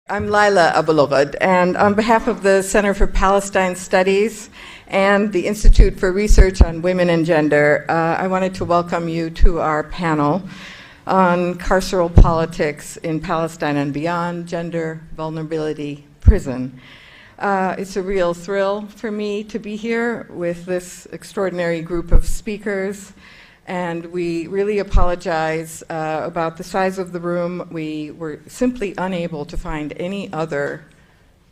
I'm Laila Abalogad, and on behalf of the Center for Palestine Studies and the Institute for Research on Women and Gender, I wanted to welcome you to our panel on carceral politics in Palestine and beyond, gender, vulnerability, prison. It's a real thrill for me to be here with this extraordinary group of speakers. And we really apologize about the size of the room. We were simply unable to find any other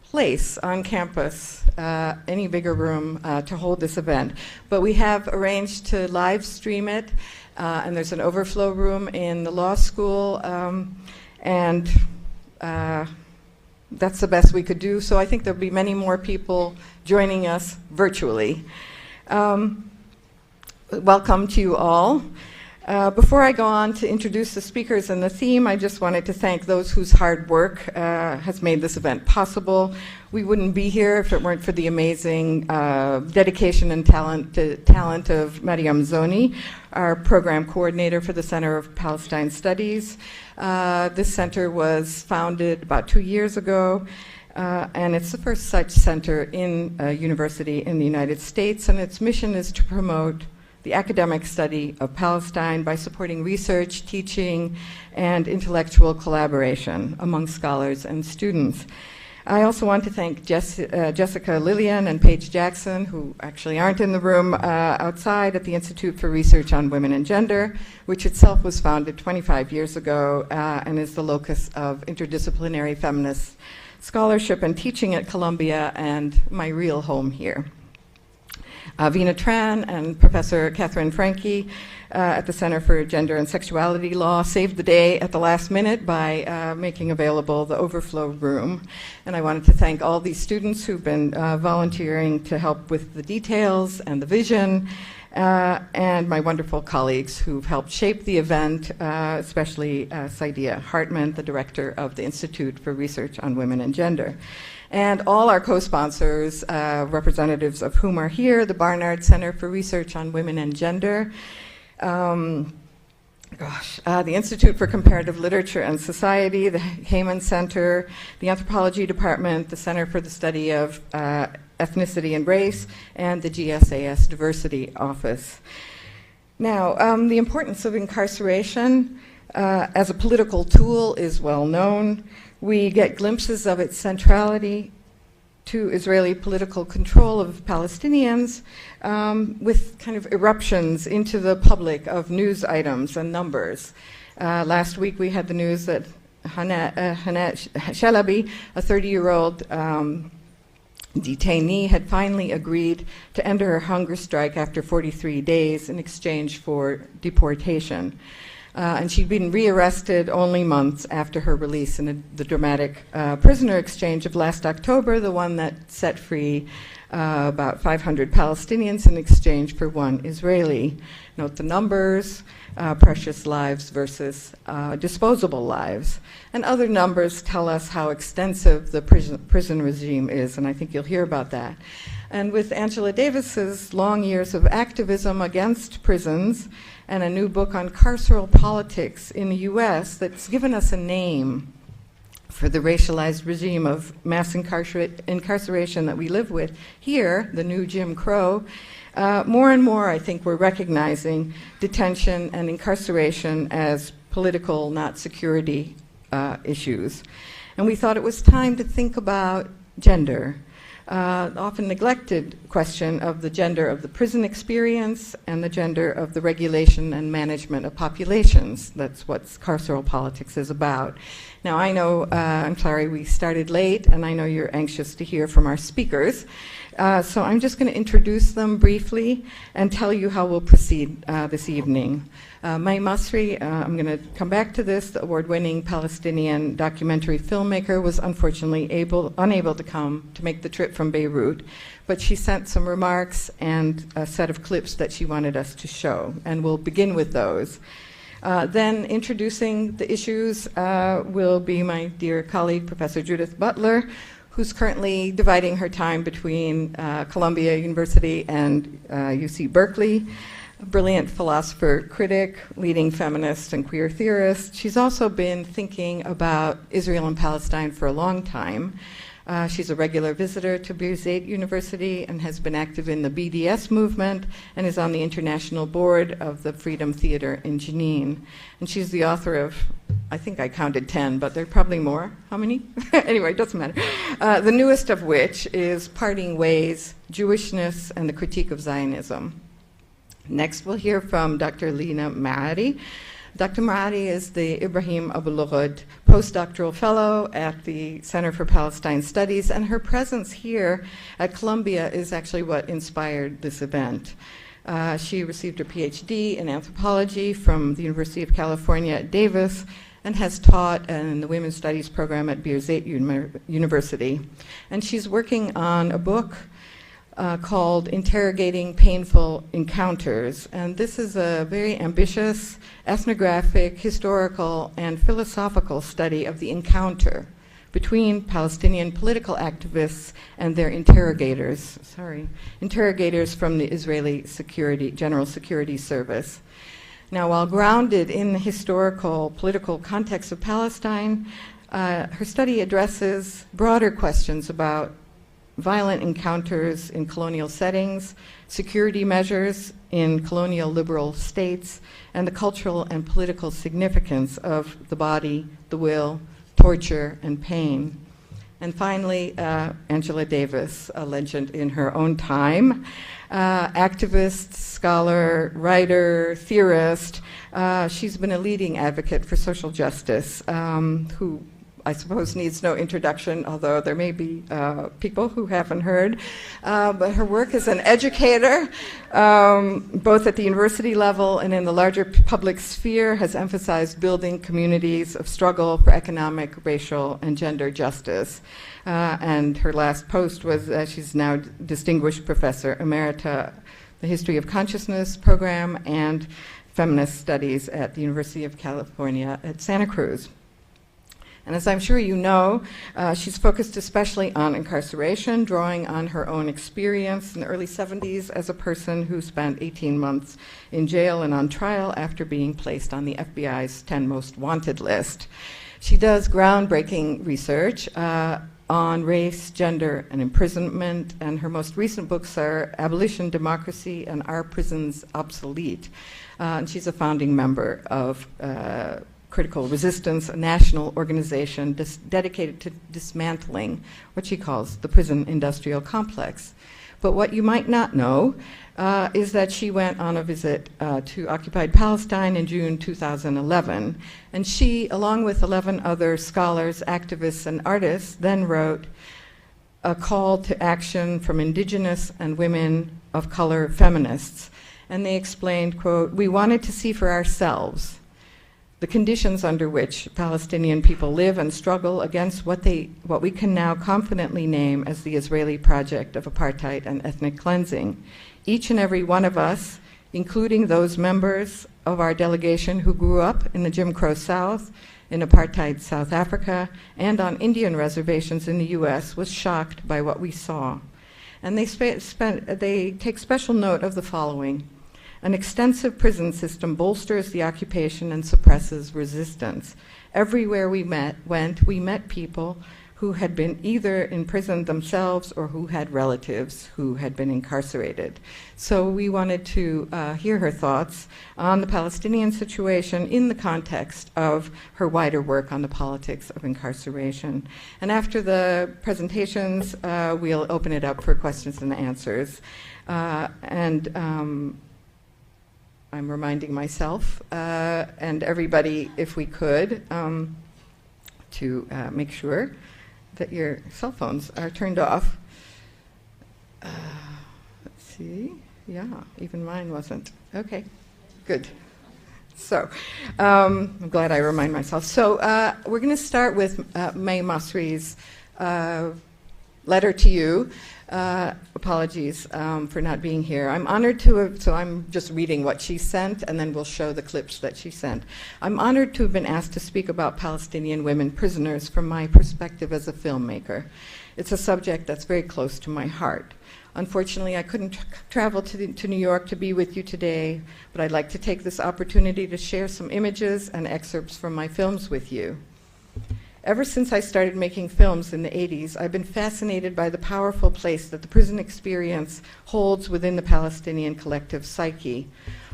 place on campus, any bigger room to hold this event. But we have arranged to live stream it, and there's an overflow room in the law school, and that's the best we could do. So I think there'll be many more people joining us virtually. Welcome to you all. Before I go on to introduce the speakers and the theme, I just wanted to thank those whose hard work has made this event possible. We wouldn't be here if it weren't for the amazing dedication and talent of Mariam Zoni, our program coordinator for the Center of Palestine Studies. This center was founded about 2 years ago. And it's the first such center in a university in the United States, and its mission is to promote the academic study of Palestine by supporting research, teaching, and intellectual collaboration among scholars and students. I also want to thank Jessica Lillian and Paige Jackson, who actually aren't in the room, outside at the Institute for Research on Women and Gender, which itself was founded 25 years ago and is the locus of interdisciplinary feminist scholarship and teaching at Columbia, and my real home here. Vina Tran and Professor Catherine Franke at the Center for Gender and Sexuality Law saved the day at the last minute by making available the overflow room. And I wanted to thank all these students who've been volunteering to help with the details and the vision, and my wonderful colleagues who've helped shape the event, especially Saidia Hartman, the director of the Institute for Research on Women and Gender. And all our co-sponsors, representatives of whom are here, the Barnard Center for Research on Women and Gender, the Institute for Comparative Literature and Society, the Heyman Center, the Anthropology Department, the Center for the Study of Ethnicity and Race, and the GSAS Diversity Office. Now, the importance of incarceration as a political tool is well known. We get glimpses of its centrality to Israeli political control of Palestinians with kind of eruptions into the public of news items and numbers. Last week we had the news that Hannah Shalabi, a 30-year-old detainee, had finally agreed to end her hunger strike after 43 days in exchange for deportation. And she'd been rearrested only months after her release in the dramatic prisoner exchange of last October, the one that set free about 500 Palestinians in exchange for one Israeli. Note the numbers, precious lives versus disposable lives. And other numbers tell us how extensive the prison regime is, and I think you'll hear about that. And with Angela Davis's long years of activism against prisons and a new book on carceral politics in the US that's given us a name for the racialized regime of mass incarceration that we live with here, the new Jim Crow, more and more I think we're recognizing detention and incarceration as political, not security issues. And we thought it was time to think about gender. Often neglected question of the gender of the prison experience and the gender of the regulation and management of populations. That's what carceral politics is about. Now I know, I'm sorry we started late, and I know you're anxious to hear from our speakers. So I'm just going to introduce them briefly and tell you how we'll proceed this evening. May Masri, I'm going to come back to this, the award-winning Palestinian documentary filmmaker, was unfortunately unable to come to make the trip from Beirut, but she sent some remarks and a set of clips that she wanted us to show, and we'll begin with those. Then introducing the issues will be my dear colleague, Professor Judith Butler, who's currently dividing her time between Columbia University and UC Berkeley. a brilliant philosopher, critic, leading feminist and queer theorist. She's also been thinking about Israel and Palestine for a long time. She's a regular visitor to Birzeit University and has been active in the BDS movement and is on the international board of the Freedom Theater in Jenin. And she's the author of, I think I counted 10, but there are probably more. How many? Anyway, it doesn't matter. The newest of which is Parting Ways, Jewishness and the Critique of Zionism. Next, we'll hear from Dr. Lina Maadi. Dr. Maadi is the Ibrahim Abou-Lughod postdoctoral fellow at the Center for Palestine Studies, and her presence here at Columbia is actually what inspired this event. She received her PhD in anthropology from the University of California at Davis and has taught in the Women's Studies program at Birzeit University. And she's working on a book called Interrogating Painful Encounters. And this is a very ambitious ethnographic, historical, and philosophical study of the encounter between Palestinian political activists and their interrogators from the Israeli General Security Service. Now, while grounded in the historical political context of Palestine, her study addresses broader questions about violent encounters in colonial settings, security measures in colonial liberal states, and the cultural and political significance of the body, the will, torture, and pain. And finally, Angela Davis, a legend in her own time, activist, scholar, writer, theorist. She's been a leading advocate for social justice, who I suppose needs no introduction, although there may be people who haven't heard. But her work as an educator, both at the university level and in the larger public sphere, has emphasized building communities of struggle for economic, racial, and gender justice. And her last post was she's now Distinguished Professor Emerita, the History of Consciousness program and Feminist Studies at the University of California at Santa Cruz. And as I'm sure you know, she's focused especially on incarceration, drawing on her own experience in the early 70s as a person who spent 18 months in jail and on trial after being placed on the FBI's 10 Most Wanted list. She does groundbreaking research on race, gender, and imprisonment, and her most recent books are Abolition, Democracy, and Are Prisons Obsolete? And she's a founding member of Critical Resistance, a national organization dedicated to dismantling what she calls the prison industrial complex. But what you might not know is that she went on a visit to occupied Palestine in June 2011, and she, along with 11 other scholars, activists, and artists, then wrote a call to action from indigenous and women of color feminists. And they explained, quote, "We wanted to see for ourselves the conditions under which Palestinian people live and struggle against what we can now confidently name as the Israeli project of apartheid and ethnic cleansing. Each and every one of us, including those members of our delegation who grew up in the Jim Crow South, in apartheid South Africa, and on Indian reservations in the US, was shocked by what we saw." And they take special note of the following. An extensive prison system bolsters the occupation and suppresses resistance. Everywhere we went, we met people who had been either imprisoned themselves or who had relatives who had been incarcerated. So we wanted to hear her thoughts on the Palestinian situation in the context of her wider work on the politics of incarceration. And after the presentations, we'll open it up for questions and answers. I'm reminding myself and everybody, if we could, to make sure that your cell phones are turned off. Let's see. Yeah, even mine wasn't. Okay, good. So I'm glad I remind myself. So we're going to start with May Masri's letter to you. Apologies for not being here. I'm honored to have, so I'm just reading what she sent, and then we'll show the clips that she sent. I'm honored to have been asked to speak about Palestinian women prisoners from my perspective as a filmmaker. It's a subject that's very close to my heart. Unfortunately, I couldn't travel to New York to be with you today, but I'd like to take this opportunity to share some images and excerpts from my films with you. Ever since I started making films in the 80s, I've been fascinated by the powerful place that the prison experience holds within the Palestinian collective psyche.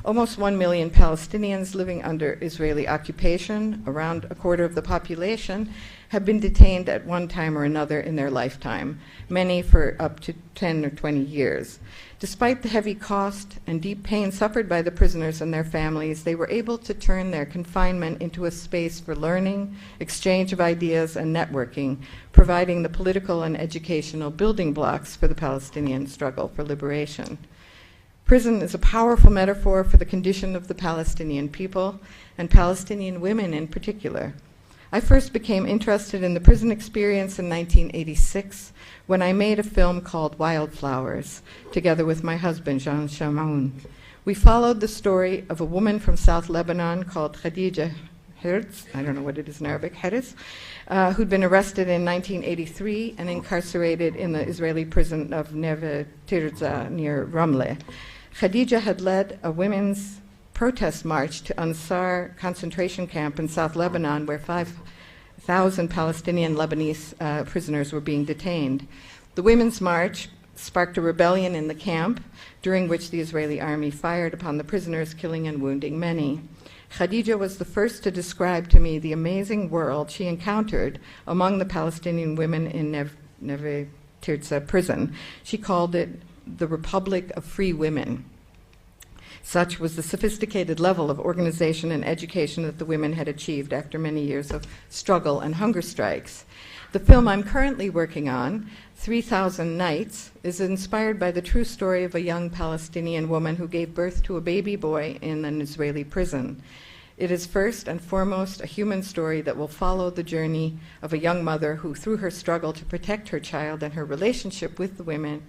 Almost 1 million Palestinians living under Israeli occupation, around a quarter of the population, have been detained at one time or another in their lifetime, many for up to 10 or 20 years. Despite the heavy cost and deep pain suffered by the prisoners and their families, they were able to turn their confinement into a space for learning, exchange of ideas, and networking, providing the political and educational building blocks for the Palestinian struggle for liberation. Prison is a powerful metaphor for the condition of the Palestinian people, and Palestinian women in particular. I first became interested in the prison experience in 1986 when I made a film called Wildflowers, together with my husband, Jean Shamaoun. We followed the story of a woman from South Lebanon called Khadija Herz, I don't know what it is in Arabic, Herz, who'd been arrested in 1983 and incarcerated in the Israeli prison of Neve Tirza near Ramleh. Khadija had led a women's protest march to Ansar concentration camp in South Lebanon, where 5,000 Palestinian Lebanese prisoners were being detained. The Women's March sparked a rebellion in the camp, during which the Israeli army fired upon the prisoners, killing and wounding many. Khadija was the first to describe to me the amazing world she encountered among the Palestinian women in Neve Tirza prison. She called it the Republic of Free Women. Such was the sophisticated level of organization and education that the women had achieved after many years of struggle and hunger strikes. The film I'm currently working on, 3,000 Nights, is inspired by the true story of a young Palestinian woman who gave birth to a baby boy in an Israeli prison. It is first and foremost a human story that will follow the journey of a young mother who, through her struggle to protect her child and her relationship with the women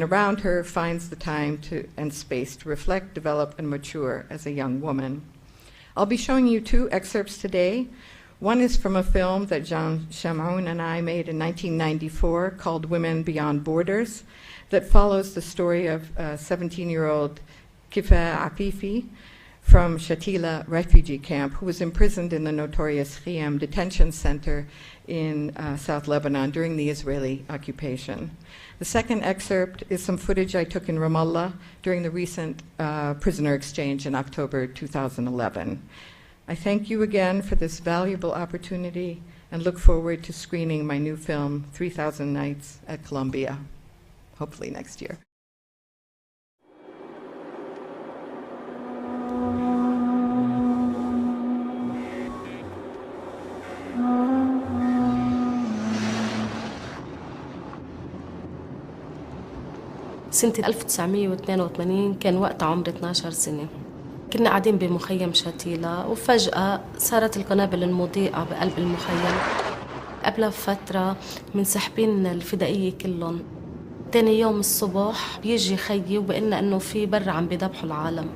around her, finds the time and space to reflect, develop, and mature as a young woman. I'll be showing you two excerpts today. One is from a film that Jean Shamaoun and I made in 1994 called Women Beyond Borders, that follows the story of 17-year-old Kifa Afifi from Shatila refugee camp, who was imprisoned in the notorious Khiyam detention center in South Lebanon during the Israeli occupation. The second excerpt is some footage I took in Ramallah during the recent prisoner exchange in October 2011. I thank you again for this valuable opportunity and look forward to screening my new film, 3,000 Nights, at Columbia, hopefully next year. سنة 1982 كان وقت عمري 12 سنة. كنا قاعدين بمخيم شتيلة وفجأة صارت القنابل المضيئة بقلب المخيم. قبلها بفترة منسحبين الفدائية كلهم. تاني يوم الصبح بيجي خيي وبقلنا إنه في برا عم بيذبحوا العالم.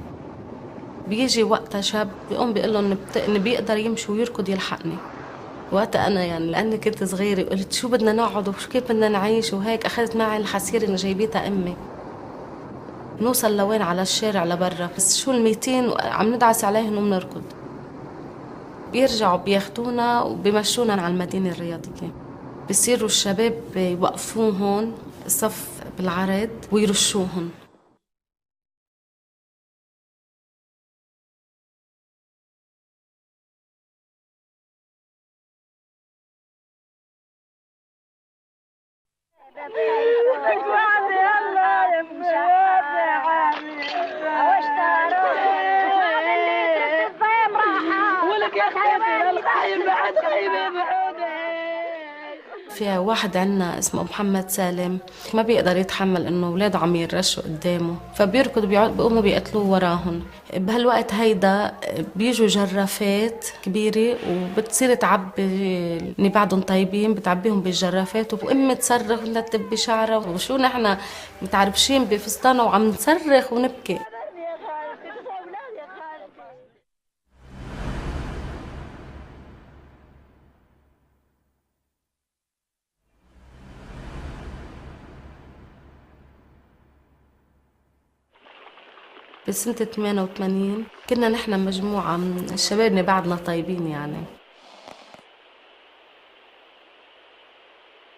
بيجي وقتها شاب بيقوم بيقول له إن بيقدر يمشي ويركض يلحقني. وقتها أنا لأني كنت صغيرة قلت شو بدنا نقعد وشو كيف بدنا نعيش وهيك. أخذت معي الحسيرة اللي جايبيتها أمي. نوصل لوين على الشارع لبرا، بس شو 200 عم ندعس عليهم وبنركض. بيرجعوا بياخدونا وبيمشونا على المدينة الرياضية. بيصيروا الشباب يوقفوهم صف بالعرض ويرشوهم. في واحد عنا اسمه محمد سالم ما بيقدر يتحمل انه اولاده عم يرشوا قدامه، فبيركض بيقوموا بيقتلوه وراهم. بهالوقت هيدا بيجوا جرافات كبيرة وبتصير تعبي اللي بعدهم طيبين، بتعبيهم بالجرافات وبقوم تصرخ وتلتب بشعرها، وشو نحن متعربشين بفستانه وعم نصرخ ونبكي. بسنة 88 كنا نحن مجموعة من الشباب اللي بعدنا طيبين يعني.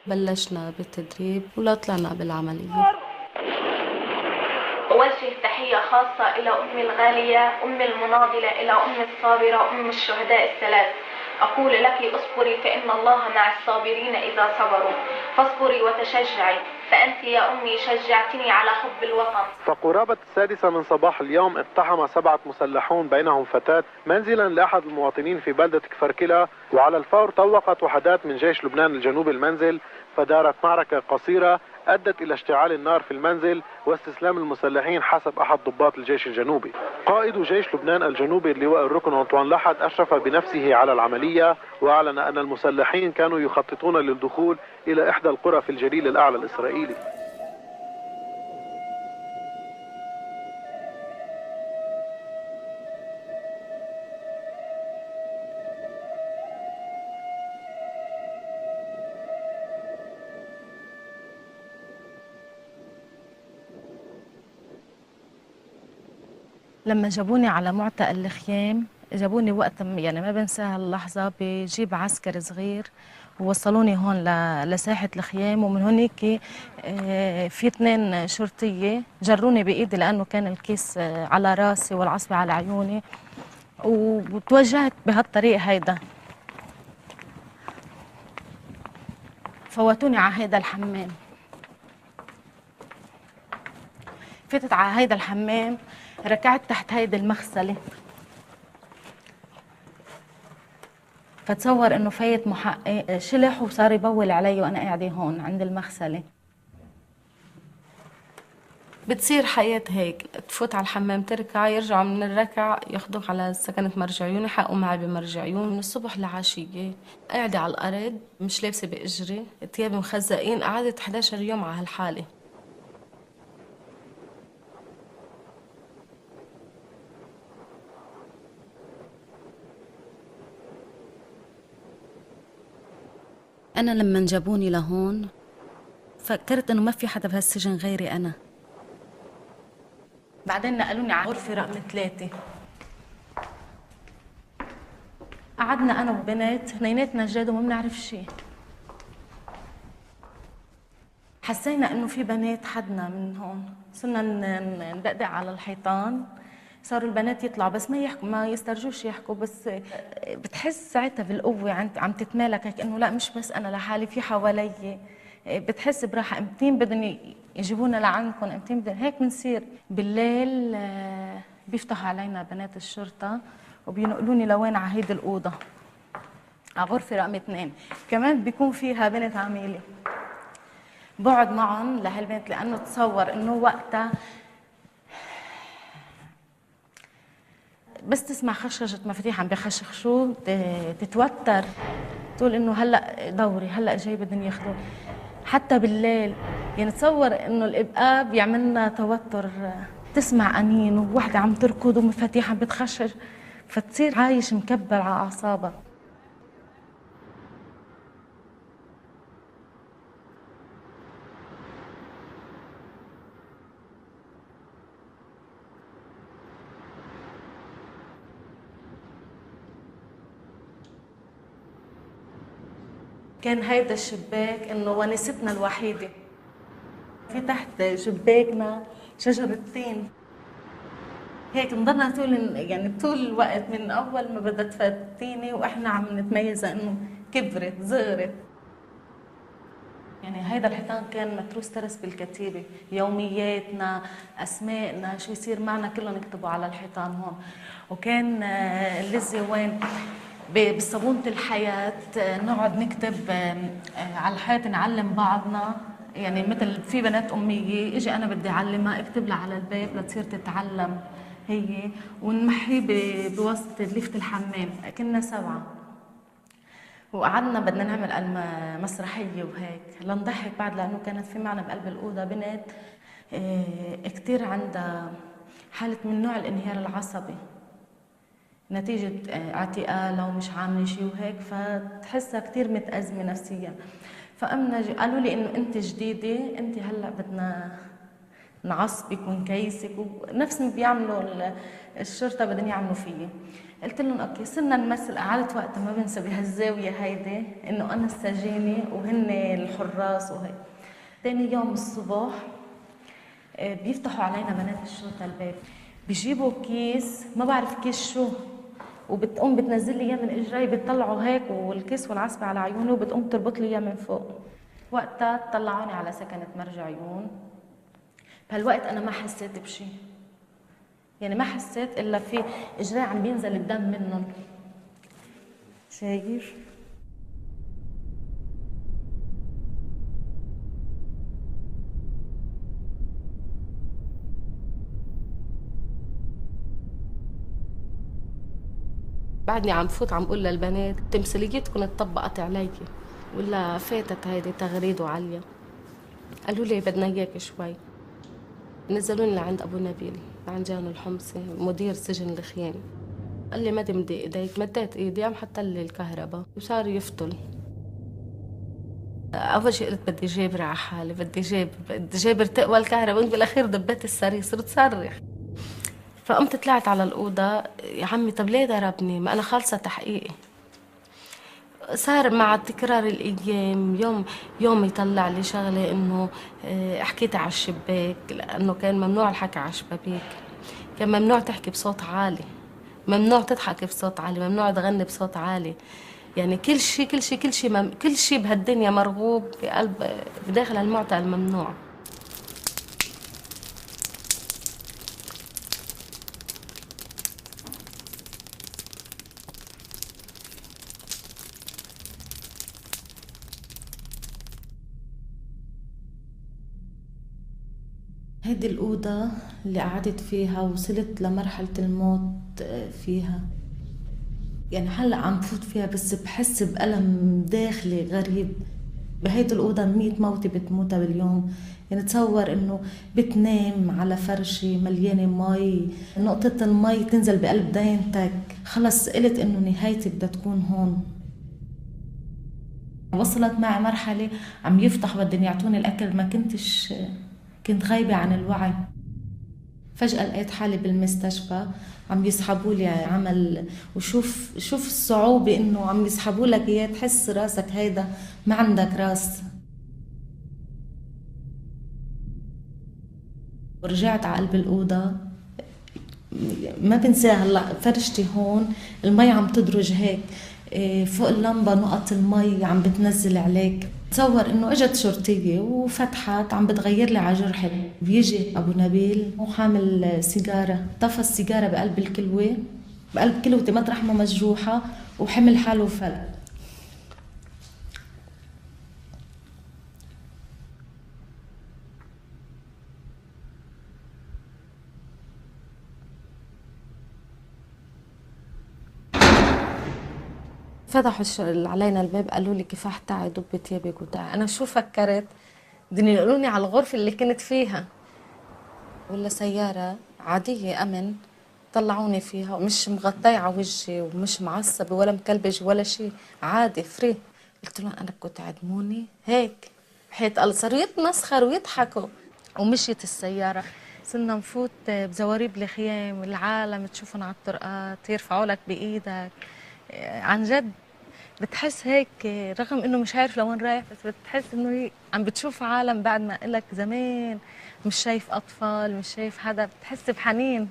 بلشنا بالتدريب ولا طلعنا بالعملية. أوجه تحية خاصة إلى أمي الغالية، أمي المناضلة، إلى أمي الصابرة، أم الشهداء الثلاث. أقول لك اصبري فإن الله مع الصابرين إذا صبروا، فاصبري وتشجعي، فأنت يا أمي شجعتني على حب الوطن. فقرابة 6 من صباح اليوم اقتحم 7 مسلحون بينهم فتاة منزلا لأحد المواطنين في بلدة كفركلة، وعلى الفور طوقت وحدات من جيش لبنان الجنوبي المنزل، فدارت معركة قصيرة أدت إلى اشتعال النار في المنزل واستسلام المسلحين حسب أحد ضباط الجيش الجنوبي. قائد جيش لبنان الجنوبي اللواء الركن أنطوان لحد أشرف بنفسه على العملية، وأعلن أن المسلحين كانوا يخططون للدخول إلى إحدى القرى في الجليل الأعلى الإسرائيلي. لما جابوني على معتقل الخيام، جابوني وقت يعني ما بنساها اللحظة بجيب عسكر صغير ووصلوني هون لساحة الخيام، ومن هونيك في 2 شرطية جروني بإيدي لأنه كان الكيس على راسي والعصبة على عيوني، وتوجهت بهالطريق هيدا. فوتوني على هيدا الحمام، فتت على هيدا الحمام، ركعت تحت هيدي المغسلة، فتصور انه فايت محقق شلح وصار يبول علي وانا قاعده هون عند المغسله. بتصير حياة هيك، تفوت على الحمام تركع، يرجعوا من الركع ياخدوك على سكنة مرجعيون، يحقوا معي بمرجعيون من الصبح لعشية، قاعدة على الأرض مش لابسة بإجري، ثيابي مخزقين، قعدت 11 يوم على هالحالة. أنا لما جابوني لهون فكرت إنه ما في حدا بهالسجن غيري أنا. بعدين نقلوني على غرفة رقم 3. قعدنا أنا وبنات اثنيناتنا جداد وما بنعرف شيء. حسينا إنه في بنات حدنا من هون، صرنا ندقدق على الحيطان، صاروا البنات يطلعوا بس ما يحكوا، ما يسترجوش يحكوا، بس بتحس ساعتها بالقوة عم تتمالك هيك انه لا مش بس انا لحالي، في حوالي، بتحس براحة. امتين بدهم يجيبونا لعندكم، امتين بدهم هيك بنصير. بالليل بيفتحوا علينا بنات الشرطة وبينقلوني لوين، على هيدي الأوضة على غرفة رقم 2. كمان بيكون فيها بنت عميلة، بقعد معهم لهالبنت لأنه تصور انه وقتها بس تسمع خشخشة مفاتيح عم بخشخشوا تتوتر، تقول انه هلا دوري، هلا جاي بدهم ياخذوه. حتى بالليل يعني تصور انه الابقاء بيعمل لنا توتر، تسمع انين ووحده عم تركض ومفاتيح عم بتخشش، فتصير عايش مكبر على اعصابك. كان هيدا الشباك انه ونستنا الوحيده، في تحت شباكنا شجره تين، هيك نضلنا طول الوقت من اول ما بدها تفتيني واحنا عم نتميز انه كبرت صغرت. يعني هيدا الحيطان كان متروس ترس بالكتيبه، يومياتنا، اسمائنا، شو يصير معنا كله نكتبه على الحيطان هون. وكان اللزي وين بصابونة الحياة نقعد نكتب على الحياة، نعلم بعضنا. يعني مثل في بنات أمية إجي أنا بدي أعلمها، اكتب لها على الباب لتصير تتعلم هي، ونمحيه بواسطة ليفة الحمام. كنا 7 وقعدنا بدنا نعمل مسرحية وهيك لنضحك بعد، لأنه كانت في معنا بقلب الأوضة بنت كتير عندها حالة من نوع الانهيار العصبي نتيجة اعتقالها ومش عاملة شيء وهيك، فتحسها كتير متأزمة نفسيا. فأمنا قالوا لي إنه أنت جديدة، أنت هلأ بدنا نعصبك ونكيسك، ونفس ما بيعملوا الشرطة بدهم يعملوا فيي. قلت لهم اوكي. صرنا نمثل، قعدت وقت ما بنسى بهالزاوية هيدي إنه أنا السجينة وهن الحراس وهيك. تاني يوم الصبح بيفتحوا علينا بنات الشرطة الباب، بيجيبوا كيس ما بعرف كيس شو، وبتقوم بتنزل لي اياه من اجري، بتطلعوا هيك والكيس والعصبة على عيوني، وبتقوم تربط لي اياه من فوق. وقتها طلعوني على سكنة مرجع عيون. بهالوقت انا ما حسيت بشي، يعني ما حسيت الا في اجري عم بينزل الدم منهم. شايف؟ بعدني عم فوت عم قول للبنات تمثيليتكم اتطبقت علي ولا فاتت هيدي تغريد وعليا. قالوا لي بدنا اياك شوي. نزلوني لعند ابو نبيل عند جان الحمصي مدير سجن الخيام. قال لي ما تمدي ايديك، مديت ايدي عم حط لي الكهرباء وصار يفتل. اول شيء قلت بدي جابر على حالي، بدي جابر تقوى الكهرباء، وانت بالاخير دبيت السرير صرت صرخ. فقمت طلعت على الأوضة. يا عمي طب ليه ضربني؟ ما أنا خالصة تحقيقي. صار مع تكرار الأيام يوم يطلع لي شغلة إنه حكيت على الشباك، لأنه كان ممنوع الحكي على الشبابيك، كان ممنوع تحكي بصوت عالي، ممنوع تضحك بصوت عالي، ممنوع تغني بصوت عالي. يعني كل شيء بهالدنيا مرغوب بداخل المعتقل ممنوع. هيدي الأوضة اللي قعدت فيها وصلت لمرحلة الموت فيها. يعني هلأ عم بفوت فيها بس بحس بألم داخلي غريب. بهيدي الأوضة 100 موتة بتموتها باليوم. يعني تصور إنه بتنام على فرشة مليانة مي، نقطة المي تنزل بقلب داينتك، خلص قلت إنه نهايتي بدها تكون هون. وصلت معي مرحلة عم يفتحوا بدهم يعطوني الأكل، ما كنت غايبة عن الوعي. فجأة لقيت حالي بالمستشفى عم يسحبوا لي عمل، وشوف الصعوبة إنه عم يسحبوا لك إياه، تحس راسك هيدا ما عندك راس. ورجعت على قلب الأوضة ما بنساها هلا، فرشتي هون المي عم تدرج هيك فوق اللمبة، نقط المي عم بتنزل عليك. تصور انه اجت شرطية وفتحت عم بتغير لي على جرحي. بيجي ابو نبيل وحامل سيجارة، طفى السيجارة بقلب كلوتي مطرح ما مجروحة، وحمل حاله وفل. فتحوا علينا الباب، قالوا لي كفاح تعي ضبي ثيابك وتعي. انا شو فكرت؟ بدهم ينقلوني على الغرفه اللي كنت فيها ولا سياره عاديه امن، طلعوني فيها ومش مغطيه على وجهي ومش معصبه ولا مكلبجه ولا شيء، عادي فري. قلت لهم انا بدكم تعدموني هيك؟ حيت الله صاروا يتمسخروا ويضحكوا. ومشيت السياره، صرنا نفوت بزواريب الخيام، العالم تشوفهم على الطرقات يرفعوا لك بايدك. عن جد بتحس هيك رغم انه مش عارف لوين رايح، بس بتحس انه عم بتشوف عالم بعد ما قلك زمان، مش شايف اطفال، مش شايف حدا، بتحس بحنين.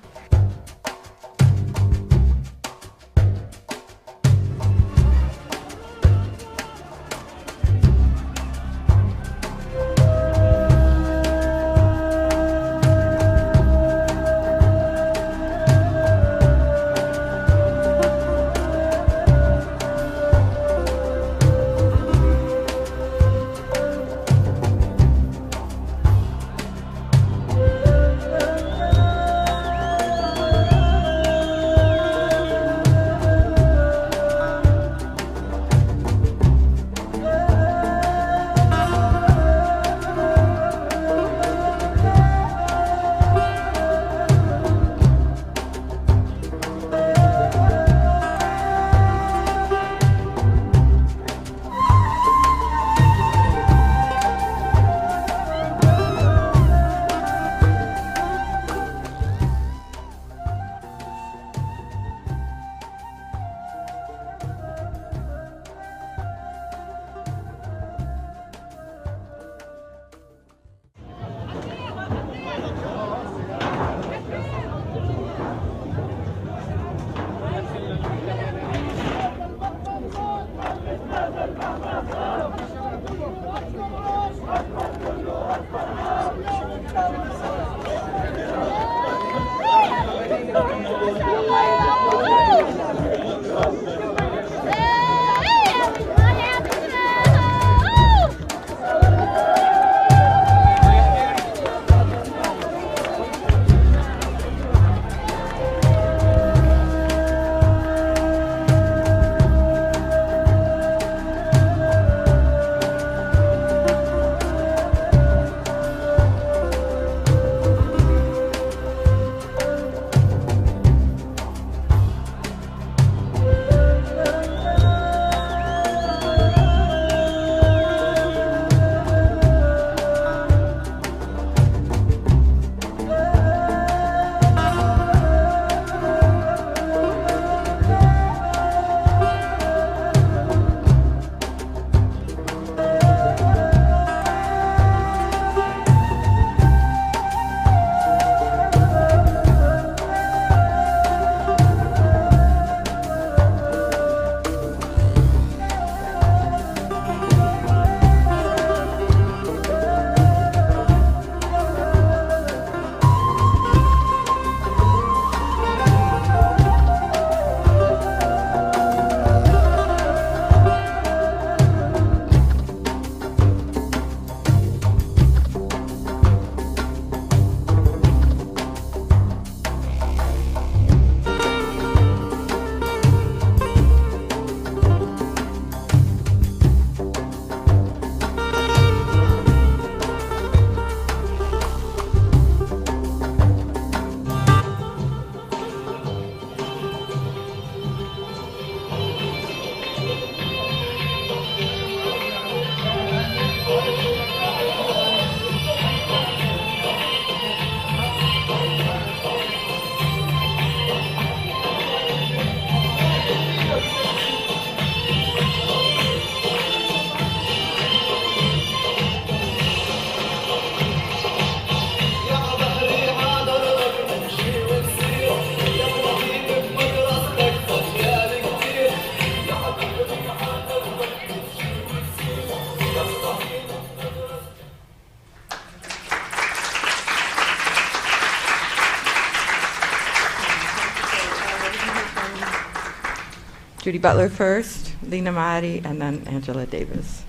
Judy Butler first, Lena Mahdi, and then Angela Davis.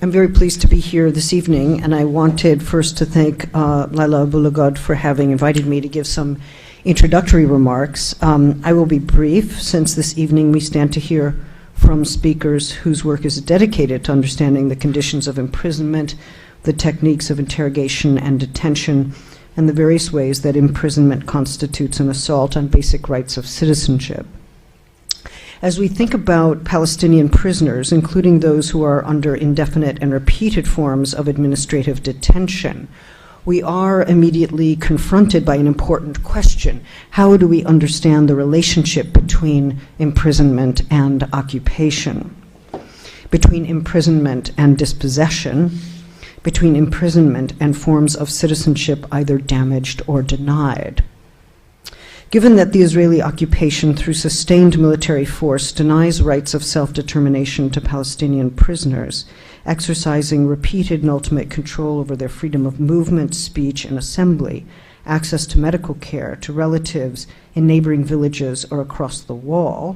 I'm very pleased to be here this evening, and I wanted first to thank Laila Abulagad for having invited me to give some introductory remarks. I will be brief, since this evening we stand to hear from speakers whose work is dedicated to understanding the conditions of imprisonment, the techniques of interrogation and detention, and the various ways that imprisonment constitutes an assault on basic rights of citizenship. As we think about Palestinian prisoners, including those who are under indefinite and repeated forms of administrative detention, we are immediately confronted by an important question. How do we understand the relationship between imprisonment and occupation, between imprisonment and dispossession, between imprisonment and forms of citizenship either damaged or denied? Given that the Israeli occupation through sustained military force denies rights of self-determination to Palestinian prisoners, exercising repeated and ultimate control over their freedom of movement, speech, and assembly, access to medical care, to relatives in neighboring villages or across the wall,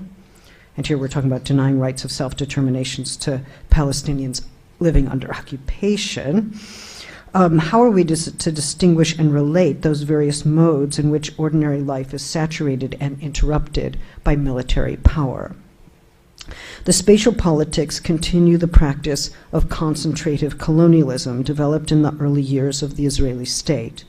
and here we're talking about denying rights of self-determination to Palestinians living under occupation, how are we to distinguish and relate those various modes in which ordinary life is saturated and interrupted by military power? The spatial politics continue the practice of concentrative colonialism developed in the early years of the Israeli state.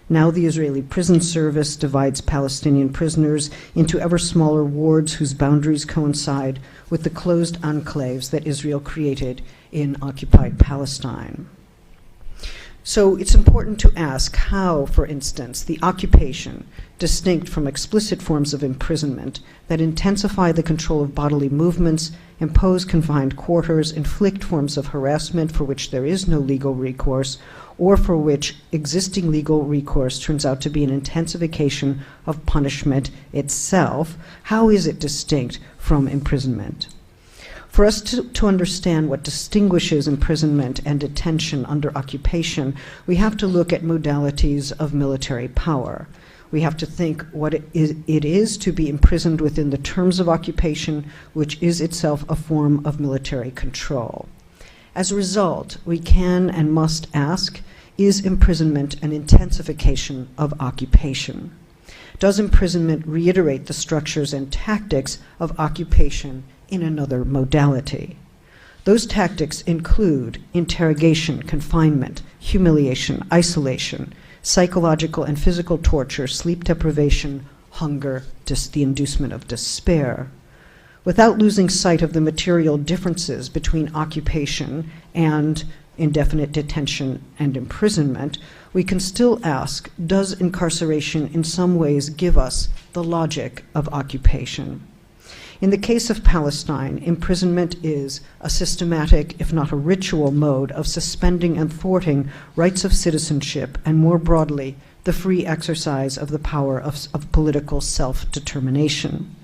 Now the Israeli prison service divides Palestinian prisoners into ever smaller wards whose boundaries coincide with the closed enclaves that Israel created in occupied Palestine. So it's important to ask how, for instance, the occupation, distinct from explicit forms of imprisonment that intensify the control of bodily movements, impose confined quarters, inflict forms of harassment for which there is no legal recourse, or for which existing legal recourse turns out to be an intensification of punishment itself, how is it distinct from imprisonment? For us to understand what distinguishes imprisonment and detention under occupation, we have to look at modalities of military power. We have to think what it is to be imprisoned within the terms of occupation, which is itself a form of military control. As a result, we can and must ask, is imprisonment an intensification of occupation? Does imprisonment reiterate the structures and tactics of occupation in another modality? Those tactics include interrogation, confinement, humiliation, isolation, psychological and physical torture, sleep deprivation, hunger, the inducement of despair. Without losing sight of the material differences between occupation and indefinite detention and imprisonment, we can still ask, does incarceration in some ways give us the logic of occupation? In the case of Palestine, imprisonment is a systematic, if not a ritual, mode of suspending and thwarting rights of citizenship and, more broadly, the free exercise of the power of political self-determination.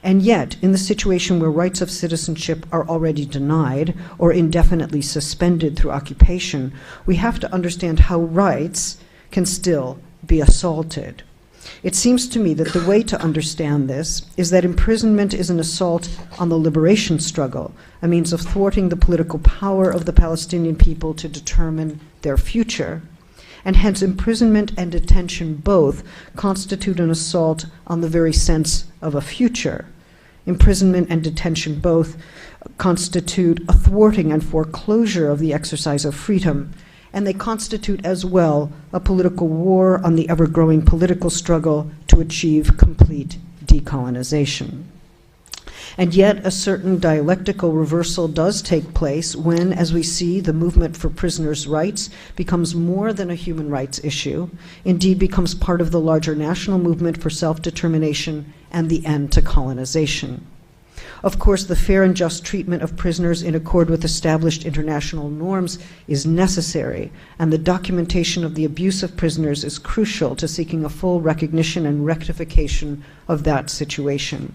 And yet, in the situation where rights of citizenship are already denied or indefinitely suspended through occupation, we have to understand how rights can still be assaulted. It seems to me that the way to understand this is that imprisonment is an assault on the liberation struggle, a means of thwarting the political power of the Palestinian people to determine their future, and hence imprisonment and detention both constitute an assault on the very sense of a future. Imprisonment and detention both constitute a thwarting and foreclosure of the exercise of freedom, and they constitute as well a political war on the ever-growing political struggle to achieve complete decolonization. And yet a certain dialectical reversal does take place when, as we see, the movement for prisoners' rights becomes more than a human rights issue, indeed becomes part of the larger national movement for self-determination and the end to colonization. Of course, the fair and just treatment of prisoners in accord with established international norms is necessary, and the documentation of the abuse of prisoners is crucial to seeking a full recognition and rectification of that situation.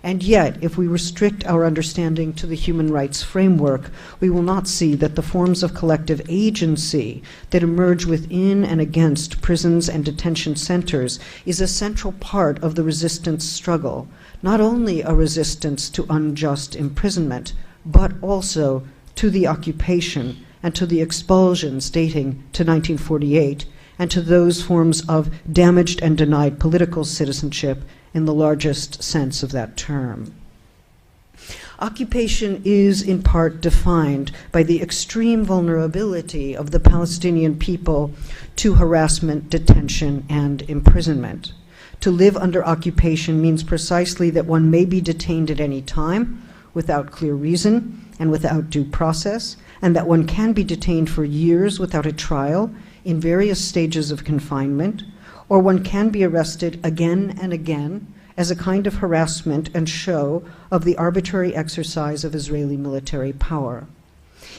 And yet, if we restrict our understanding to the human rights framework, we will not see that the forms of collective agency that emerge within and against prisons and detention centers is a central part of the resistance struggle, not only a resistance to unjust imprisonment, but also to the occupation and to the expulsions dating to 1948 and to those forms of damaged and denied political citizenship in the largest sense of that term. Occupation is in part defined by the extreme vulnerability of the Palestinian people to harassment, detention, and imprisonment. To live under occupation means precisely that one may be detained at any time without clear reason and without due process, and that one can be detained for years without a trial in various stages of confinement, or one can be arrested again and again as a kind of harassment and show of the arbitrary exercise of Israeli military power.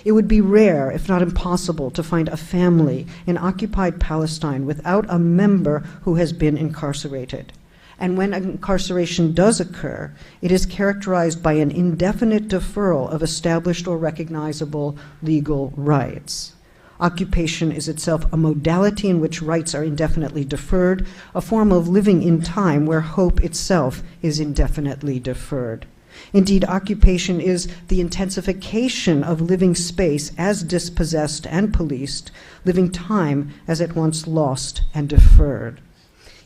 It would be rare, if not impossible, to find a family in occupied Palestine without a member who has been incarcerated. And when incarceration does occur, it is characterized by an indefinite deferral of established or recognizable legal rights. Occupation is itself a modality in which rights are indefinitely deferred, a form of living in time where hope itself is indefinitely deferred. Indeed, occupation is the intensification of living space as dispossessed and policed, living time as at once lost and deferred.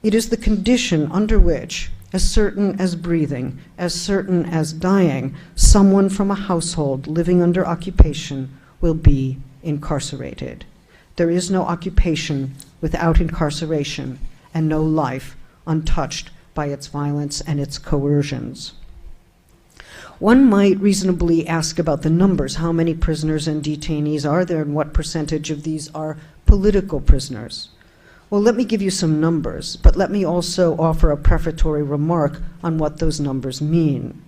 It is the condition under which, as certain as breathing, as certain as dying, someone from a household living under occupation will be incarcerated. There is no occupation without incarceration, and no life untouched by its violence and its coercions. One might reasonably ask about the numbers. How many prisoners and detainees are there, and what percentage of these are political prisoners? Well, let me give you some numbers, but let me also offer a prefatory remark on what those numbers mean.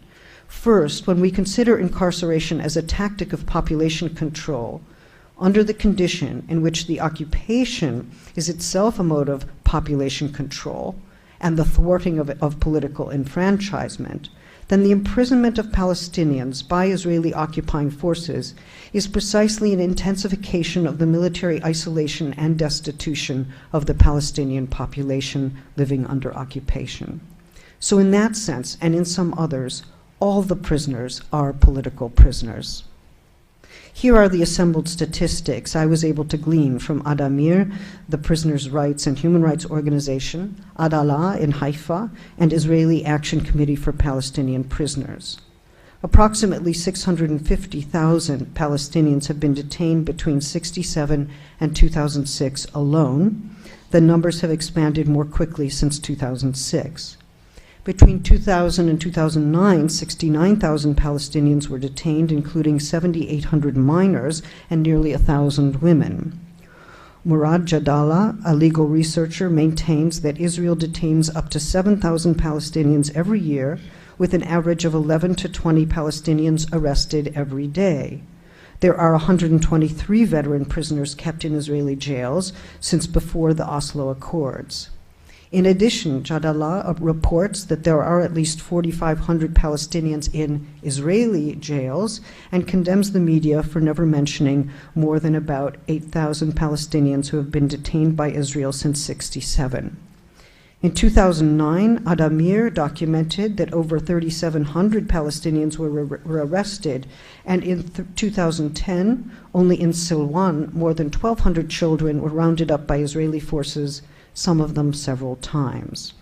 First, when we consider incarceration as a tactic of population control, under the condition in which the occupation is itself a mode of population control and the thwarting of political enfranchisement, then the imprisonment of Palestinians by Israeli occupying forces is precisely an intensification of the military isolation and destitution of the Palestinian population living under occupation. So in that sense, and in some others, all the prisoners are political prisoners. Here are the assembled statistics I was able to glean from Adamir, the Prisoners' Rights and Human Rights Organization, Adalah in Haifa, and Israeli Action Committee for Palestinian Prisoners. Approximately 650,000 Palestinians have been detained between 1967 and 2006 alone. The numbers have expanded more quickly since 2006. Between 2000 and 2009, 69,000 Palestinians were detained, including 7,800 minors and nearly 1,000 women. Murad Jadala, a legal researcher, maintains that Israel detains up to 7,000 Palestinians every year, with an average of 11 to 20 Palestinians arrested every day. There are 123 veteran prisoners kept in Israeli jails since before the Oslo Accords. In addition, Jadallah reports that there are at least 4,500 Palestinians in Israeli jails and condemns the media for never mentioning more than about 8,000 Palestinians who have been detained by Israel since 1967. In 2009, Adamir documented that over 3,700 Palestinians were arrested, and in 2010, only in Silwan, more than 1,200 children were rounded up by Israeli forces, some of them several times.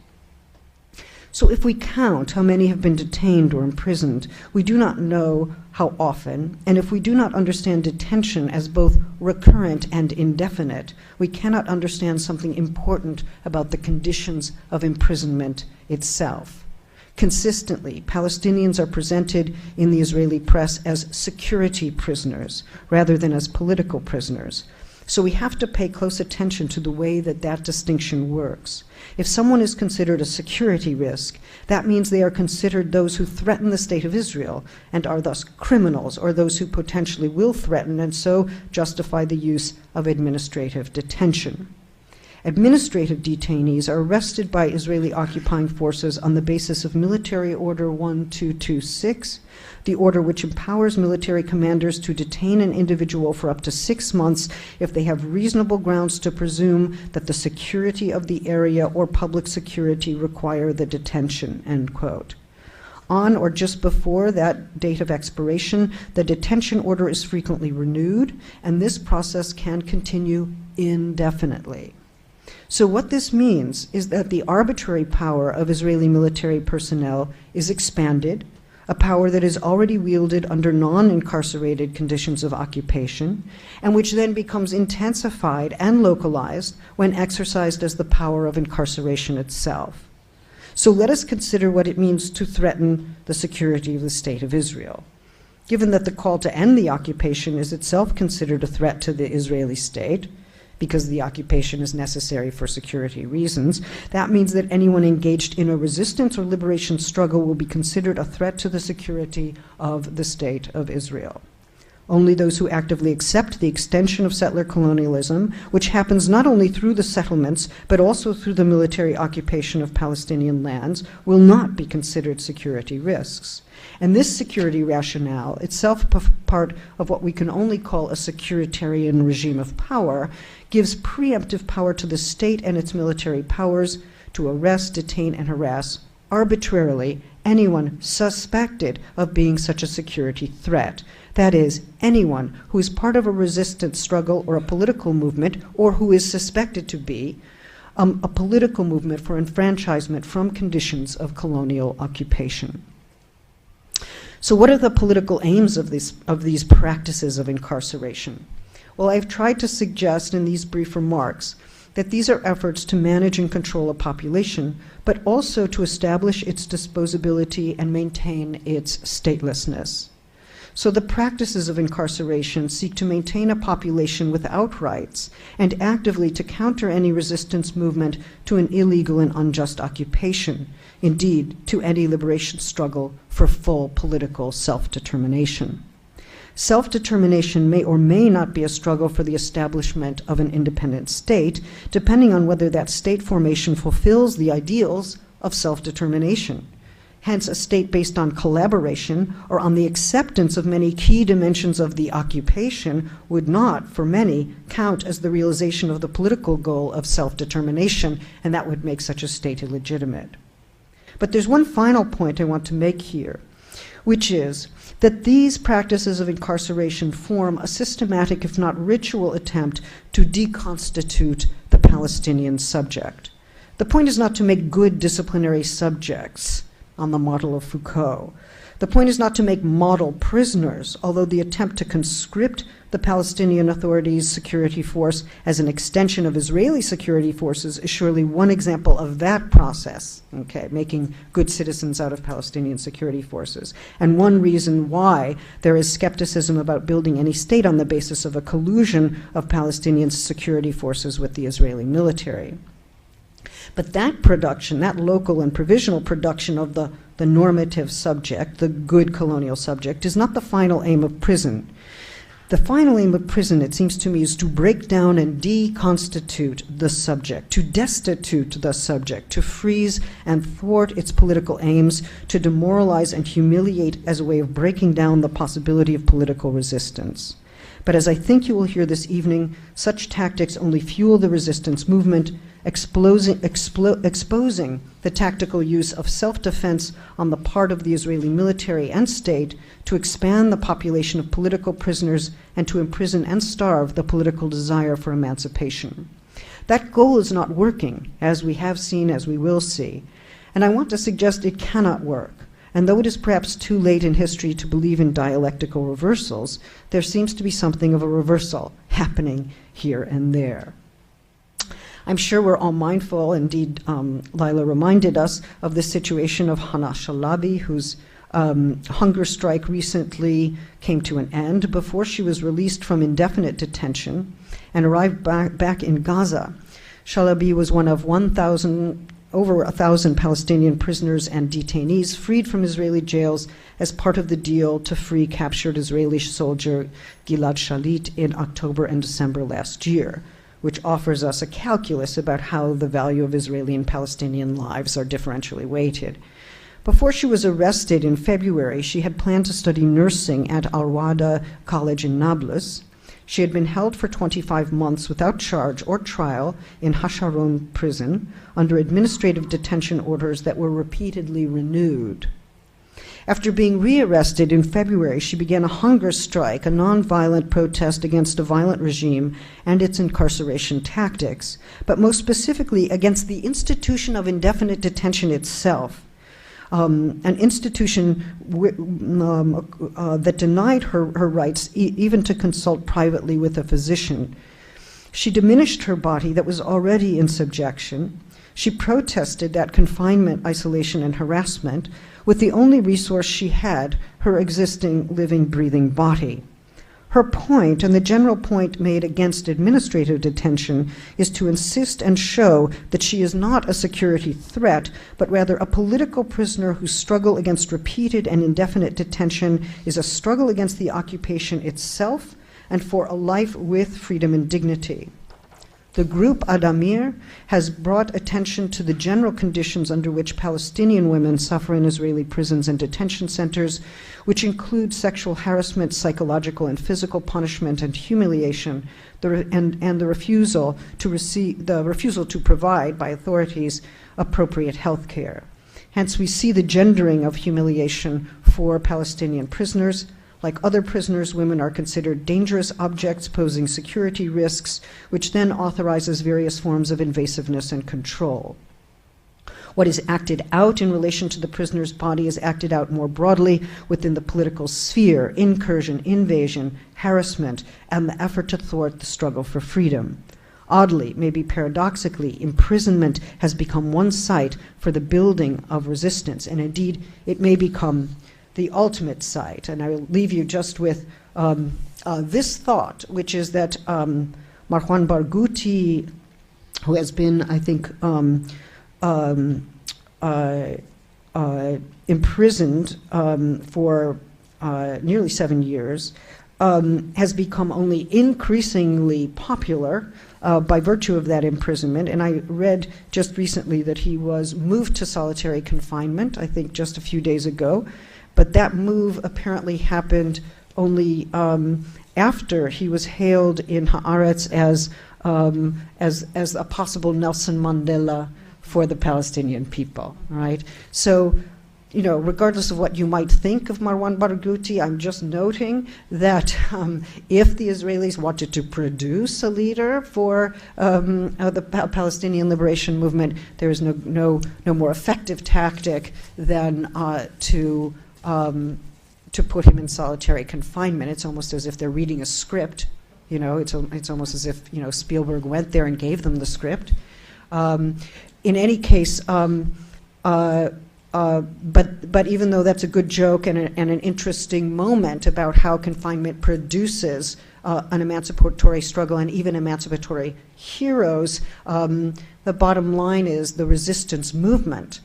So if we count how many have been detained or imprisoned, we do not know how often, and if we do not understand detention as both recurrent and indefinite, we cannot understand something important about the conditions of imprisonment itself. Consistently, Palestinians are presented in the Israeli press as security prisoners rather than as political prisoners. So we have to pay close attention to the way that that distinction works. If someone is considered a security risk, that means they are considered those who threaten the state of Israel and are thus criminals, or those who potentially will threaten and so justify the use of administrative detention. Administrative detainees are arrested by Israeli occupying forces on the basis of Military Order 1226, the order which empowers military commanders to detain an individual for up to 6 months if they have reasonable grounds to presume that the security of the area or public security require the detention, end quote. On or just before that date of expiration, the detention order is frequently renewed, and this process can continue indefinitely. So what this means is that the arbitrary power of Israeli military personnel is expanded, a power that is already wielded under non-incarcerated conditions of occupation, and which then becomes intensified and localized when exercised as the power of incarceration itself. So let us consider what it means to threaten the security of the State of Israel. Given that the call to end the occupation is itself considered a threat to the Israeli state, because the occupation is necessary for security reasons, that means that anyone engaged in a resistance or liberation struggle will be considered a threat to the security of the State of Israel. Only those who actively accept the extension of settler colonialism, which happens not only through the settlements, but also through the military occupation of Palestinian lands, will not be considered security risks. And this security rationale, itself part of what we can only call a securitarian regime of power, gives preemptive power to the state and its military powers to arrest, detain, and harass arbitrarily anyone suspected of being such a security threat. That is, anyone who is part of a resistance struggle or a political movement, or who is suspected to be a political movement for enfranchisement from conditions of colonial occupation. So what are the political aims of these practices of incarceration? Well, I've tried to suggest in these brief remarks that these are efforts to manage and control a population, but also to establish its disposability and maintain its statelessness. So the practices of incarceration seek to maintain a population without rights and actively to counter any resistance movement to an illegal and unjust occupation, indeed, to any liberation struggle for full political self-determination. Self-determination may or may not be a struggle for the establishment of an independent state, depending on whether that state formation fulfills the ideals of self-determination. Hence, a state based on collaboration or on the acceptance of many key dimensions of the occupation would not, for many, count as the realization of the political goal of self-determination, and that would make such a state illegitimate. But there's one final point I want to make here, which is that these practices of incarceration form a systematic, if not ritual, attempt to deconstitute the Palestinian subject. The point is not to make good disciplinary subjects on the model of Foucault. The point is not to make model prisoners, although the attempt to conscript the Palestinian Authority's security force as an extension of Israeli security forces is surely one example of that process, okay, making good citizens out of Palestinian security forces. And one reason why there is skepticism about building any state on the basis of a collusion of Palestinian security forces with the Israeli military. But that production, that local and provisional production of the normative subject, the good colonial subject, is not the final aim of prison. The final aim of prison, it seems to me, is to break down and deconstitute the subject, to destitute the subject, to freeze and thwart its political aims, to demoralize and humiliate as a way of breaking down the possibility of political resistance. But as I think you will hear this evening, such tactics only fuel the resistance movement, exposing the tactical use of self-defense on the part of the Israeli military and state to expand the population of political prisoners and to imprison and starve the political desire for emancipation. That goal is not working, as we have seen, as we will see, and I want to suggest it cannot work. And though it is perhaps too late in history to believe in dialectical reversals, there seems to be something of a reversal happening here and there. I'm sure we're all mindful, indeed Lila reminded us, of the situation of Hana Shalabi, whose hunger strike recently came to an end before she was released from indefinite detention and arrived back in Gaza. Shalabi was one of over 1,000 Palestinian prisoners and detainees freed from Israeli jails as part of the deal to free captured Israeli soldier Gilad Shalit in October and December last year. which offers us a calculus about how the value of Israeli and Palestinian lives are differentially weighted. Before she was arrested in February, she had planned to study nursing at Al-Wada College in Nablus. She had been held for 25 months without charge or trial in Hasharon prison under administrative detention orders that were repeatedly renewed. After being rearrested in February, she began a hunger strike, a nonviolent protest against a violent regime and its incarceration tactics, but most specifically against the institution of indefinite detention itself. An institution that denied her rights even to consult privately with a physician. She diminished her body that was already in subjection. She protested that confinement, isolation, and harassment with the only resource she had, her existing, living, breathing body. Her point, and the general point made against administrative detention, is to insist and show that she is not a security threat, but rather a political prisoner whose struggle against repeated and indefinite detention is a struggle against the occupation itself and for a life with freedom and dignity. The group Adamir has brought attention to the general conditions under which Palestinian women suffer in Israeli prisons and detention centers, which include sexual harassment, psychological and physical punishment and humiliation, and the refusal to provide by authorities appropriate health care. Hence, we see the gendering of humiliation for Palestinian prisoners. Like other prisoners, women are considered dangerous objects posing security risks, which then authorizes various forms of invasiveness and control. What is acted out in relation to the prisoner's body is acted out more broadly within the political sphere: incursion, invasion, harassment, and the effort to thwart the struggle for freedom. Oddly, maybe paradoxically, imprisonment has become one site for the building of resistance, and indeed it may become the ultimate site. And I will leave you just with this thought, which is that Marwan Barghouti, who has been, I think, imprisoned for nearly 7 years, has become only increasingly popular by virtue of that imprisonment. And I read just recently that he was moved to solitary confinement, I think just a few days ago. But that move apparently happened only after he was hailed in Haaretz as a possible Nelson Mandela for the Palestinian people, right? So, you know, regardless of what you might think of Marwan Barghouti, I'm just noting that if the Israelis wanted to produce a leader for the Palestinian liberation movement, there is no more effective tactic than to put him in solitary confinement. It's almost as if they're reading a script. You know, it's almost as if, you know, Spielberg went there and gave them the script. In any case, but even though that's a good joke and an interesting moment about how confinement produces an emancipatory struggle and even emancipatory heroes, the bottom line is the resistance movement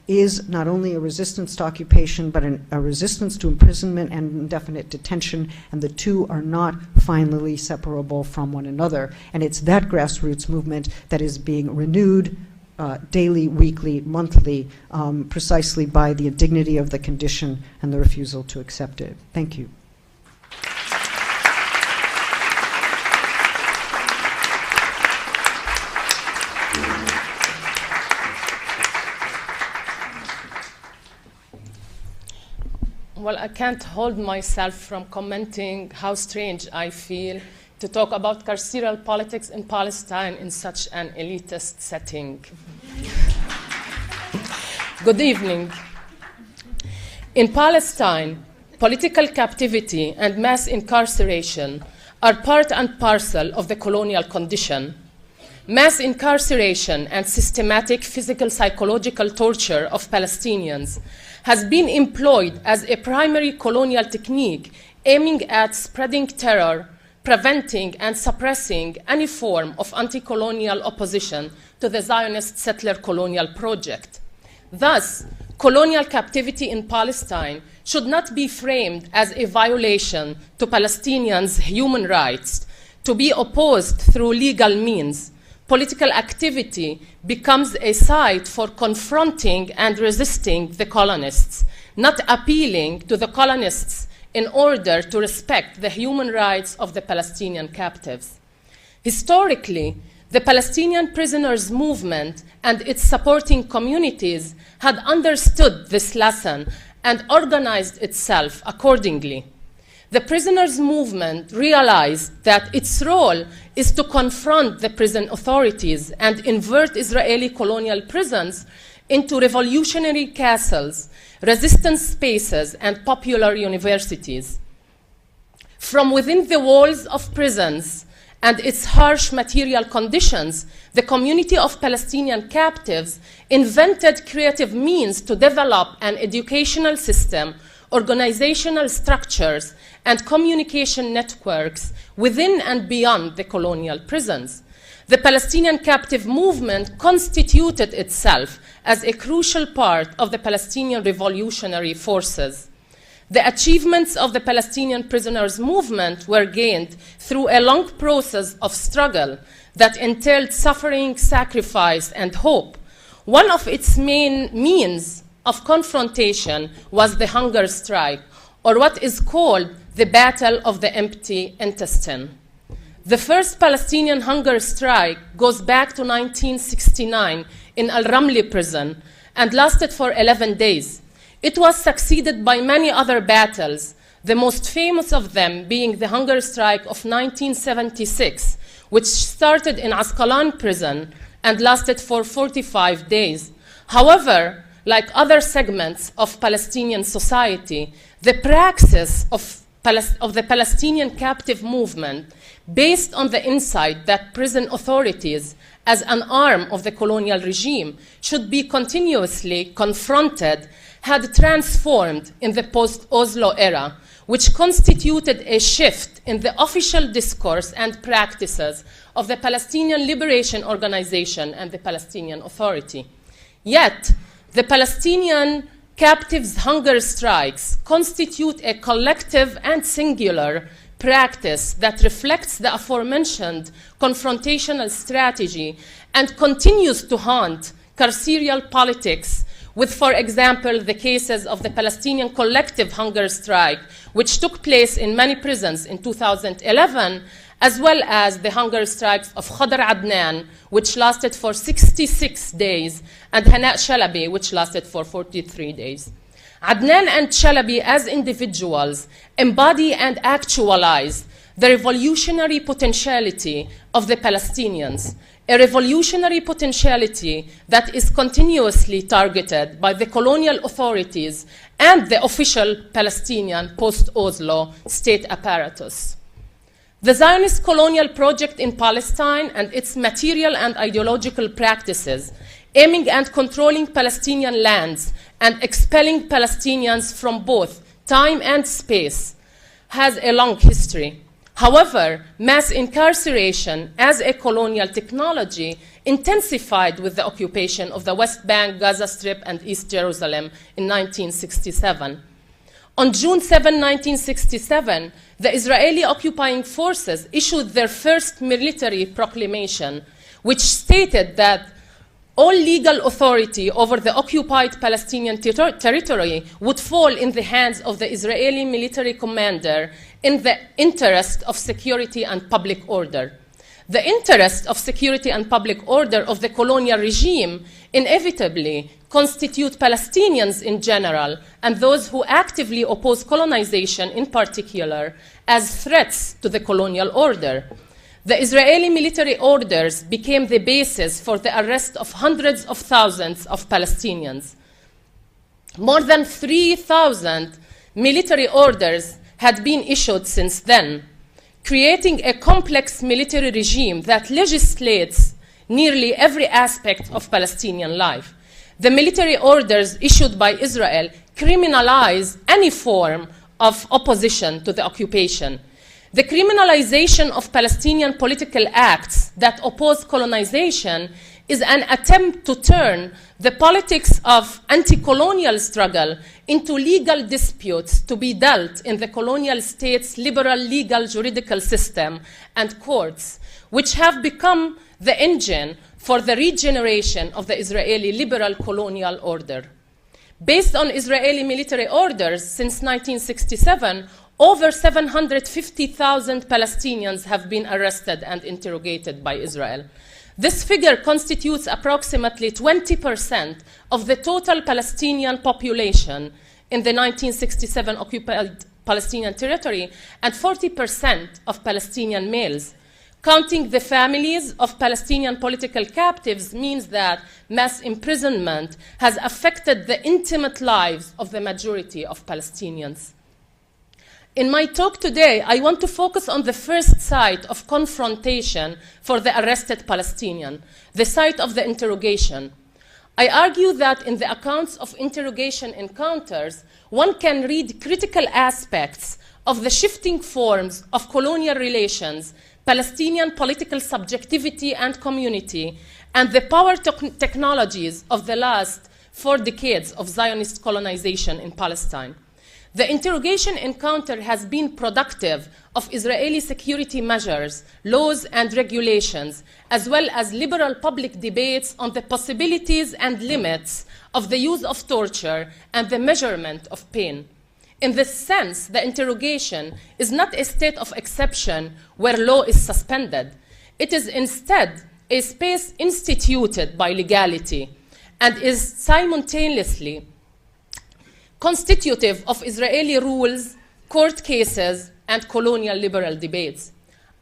is not only a resistance to occupation, but a resistance to imprisonment and indefinite detention, and the two are not finally separable from one another. And it's that grassroots movement that is being renewed daily, weekly, monthly, precisely by the indignity of the condition and the refusal to accept it. Thank you. Well, I can't hold myself from commenting how strange I feel to talk about carceral politics in Palestine in such an elitist setting. Good evening. In Palestine, political captivity and mass incarceration are part and parcel of the colonial condition. Mass incarceration and systematic physical psychological torture of Palestinians has been employed as a primary colonial technique aiming at spreading terror, preventing and suppressing any form of anti-colonial opposition to the Zionist settler colonial project. Thus, colonial captivity in Palestine should not be framed as a violation to Palestinians' human rights to be opposed through legal means. Political activity becomes a site for confronting and resisting the colonists, not appealing to the colonists in order to respect the human rights of the Palestinian captives. Historically, the Palestinian prisoners' movement and its supporting communities had understood this lesson and organized itself accordingly. The prisoners' movement realized that its role is to confront the prison authorities and invert Israeli colonial prisons into revolutionary castles, resistance spaces, and popular universities. From within the walls of prisons and its harsh material conditions, the community of Palestinian captives invented creative means to develop an educational system, organizational structures, and communication networks within and beyond the colonial prisons. The Palestinian captive movement constituted itself as a crucial part of the Palestinian revolutionary forces. The achievements of the Palestinian prisoners' movement were gained through a long process of struggle that entailed suffering, sacrifice, and hope. One of its main means of confrontation was the hunger strike, or what is called the Battle of the Empty Intestine. The first Palestinian hunger strike goes back to 1969 in Al-Ramli prison and lasted for 11 days. It was succeeded by many other battles, the most famous of them being the hunger strike of 1976, which started in Asqalan prison and lasted for 45 days. However, like other segments of Palestinian society, the praxis of the Palestinian captive movement, based on the insight that prison authorities, as an arm of the colonial regime, should be continuously confronted, had transformed in the post-Oslo era, which constituted a shift in the official discourse and practices of the Palestinian Liberation Organization and the Palestinian Authority. Yet, the Palestinian captives' hunger strikes constitute a collective and singular practice that reflects the aforementioned confrontational strategy and continues to haunt carceral politics with, for example, the cases of the Palestinian collective hunger strike, which took place in many prisons in 2011, as well as the hunger strikes of Khadr Adnan, which lasted for 66 days, and Hana Shalabi, which lasted for 43 days. Adnan and Shalabi, as individuals, embody and actualize the revolutionary potentiality of the Palestinians, a revolutionary potentiality that is continuously targeted by the colonial authorities and the official Palestinian post-Oslo state apparatus. The Zionist colonial project in Palestine and its material and ideological practices, aiming at controlling Palestinian lands and expelling Palestinians from both time and space, has a long history. However, mass incarceration as a colonial technology intensified with the occupation of the West Bank, Gaza Strip, and East Jerusalem in 1967. On June 7, 1967, the Israeli occupying forces issued their first military proclamation, which stated that all legal authority over the occupied Palestinian territory would fall in the hands of the Israeli military commander in the interest of security and public order. The interest of security and public order of the colonial regime inevitably constitute Palestinians in general and those who actively oppose colonization in particular as threats to the colonial order. The Israeli military orders became the basis for the arrest of hundreds of thousands of Palestinians. More than 3,000 military orders had been issued since then, creating a complex military regime that legislates nearly every aspect of Palestinian life. The military orders issued by Israel criminalize any form of opposition to the occupation. The criminalization of Palestinian political acts that oppose colonization is an attempt to turn the politics of anti-colonial struggle into legal disputes to be dealt in the colonial state's liberal legal juridical system and courts, which have become the engine for the regeneration of the Israeli liberal colonial order. Based on Israeli military orders since 1967, over 750,000 Palestinians have been arrested and interrogated by Israel. This figure constitutes approximately 20% of the total Palestinian population in the 1967 occupied Palestinian territory and 40% of Palestinian males. Counting the families of Palestinian political captives means that mass imprisonment has affected the intimate lives of the majority of Palestinians. In my talk today, I want to focus on the first site of confrontation for the arrested Palestinian, the site of the interrogation. I argue that in the accounts of interrogation encounters, one can read critical aspects of the shifting forms of colonial relations, Palestinian political subjectivity and community, and the power technologies of the last 4 decades of Zionist colonization in Palestine. The interrogation encounter has been productive of Israeli security measures, laws, and regulations, as well as liberal public debates on the possibilities and limits of the use of torture and the measurement of pain. In this sense, the interrogation is not a state of exception where law is suspended. It is instead a space instituted by legality and is simultaneously constitutive of Israeli rules, court cases, and colonial liberal debates.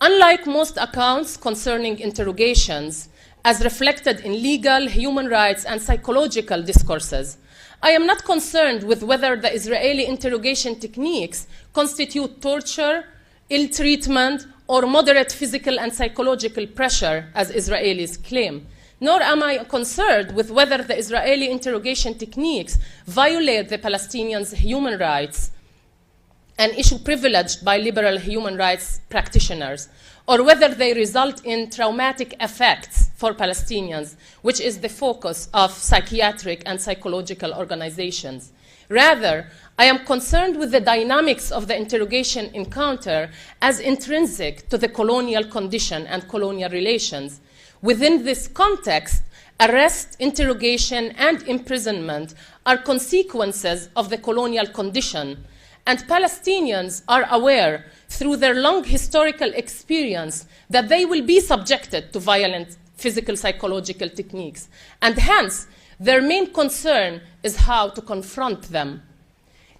Unlike most accounts concerning interrogations, as reflected in legal, human rights, and psychological discourses, I am not concerned with whether the Israeli interrogation techniques constitute torture, ill treatment, or moderate physical and psychological pressure, as Israelis claim. Nor am I concerned with whether the Israeli interrogation techniques violate the Palestinians' human rights, an issue privileged by liberal human rights practitioners, or whether they result in traumatic effects for Palestinians, which is the focus of psychiatric and psychological organizations. Rather, I am concerned with the dynamics of the interrogation encounter as intrinsic to the colonial condition and colonial relations. Within this context, arrest, interrogation, and imprisonment are consequences of the colonial condition, and Palestinians are aware through their long historical experience that they will be subjected to violent physical psychological techniques, and hence their main concern is how to confront them.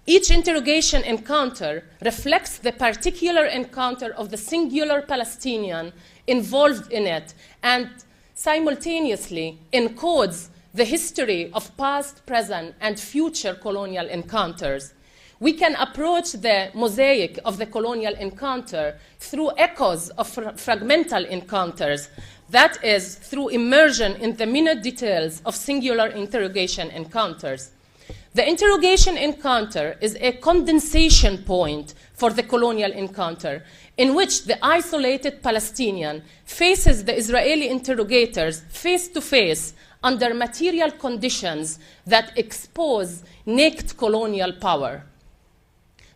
Each interrogation encounter reflects the particular encounter of the singular Palestinian involved in it and simultaneously encodes the history of past, present, and future colonial encounters. We can approach the mosaic of the colonial encounter through echoes of fragmental encounters, that is, through immersion in the minute details of singular interrogation encounters. The interrogation encounter is a condensation point for the colonial encounter, in which the isolated Palestinian faces the Israeli interrogators face to face under material conditions that expose naked colonial power.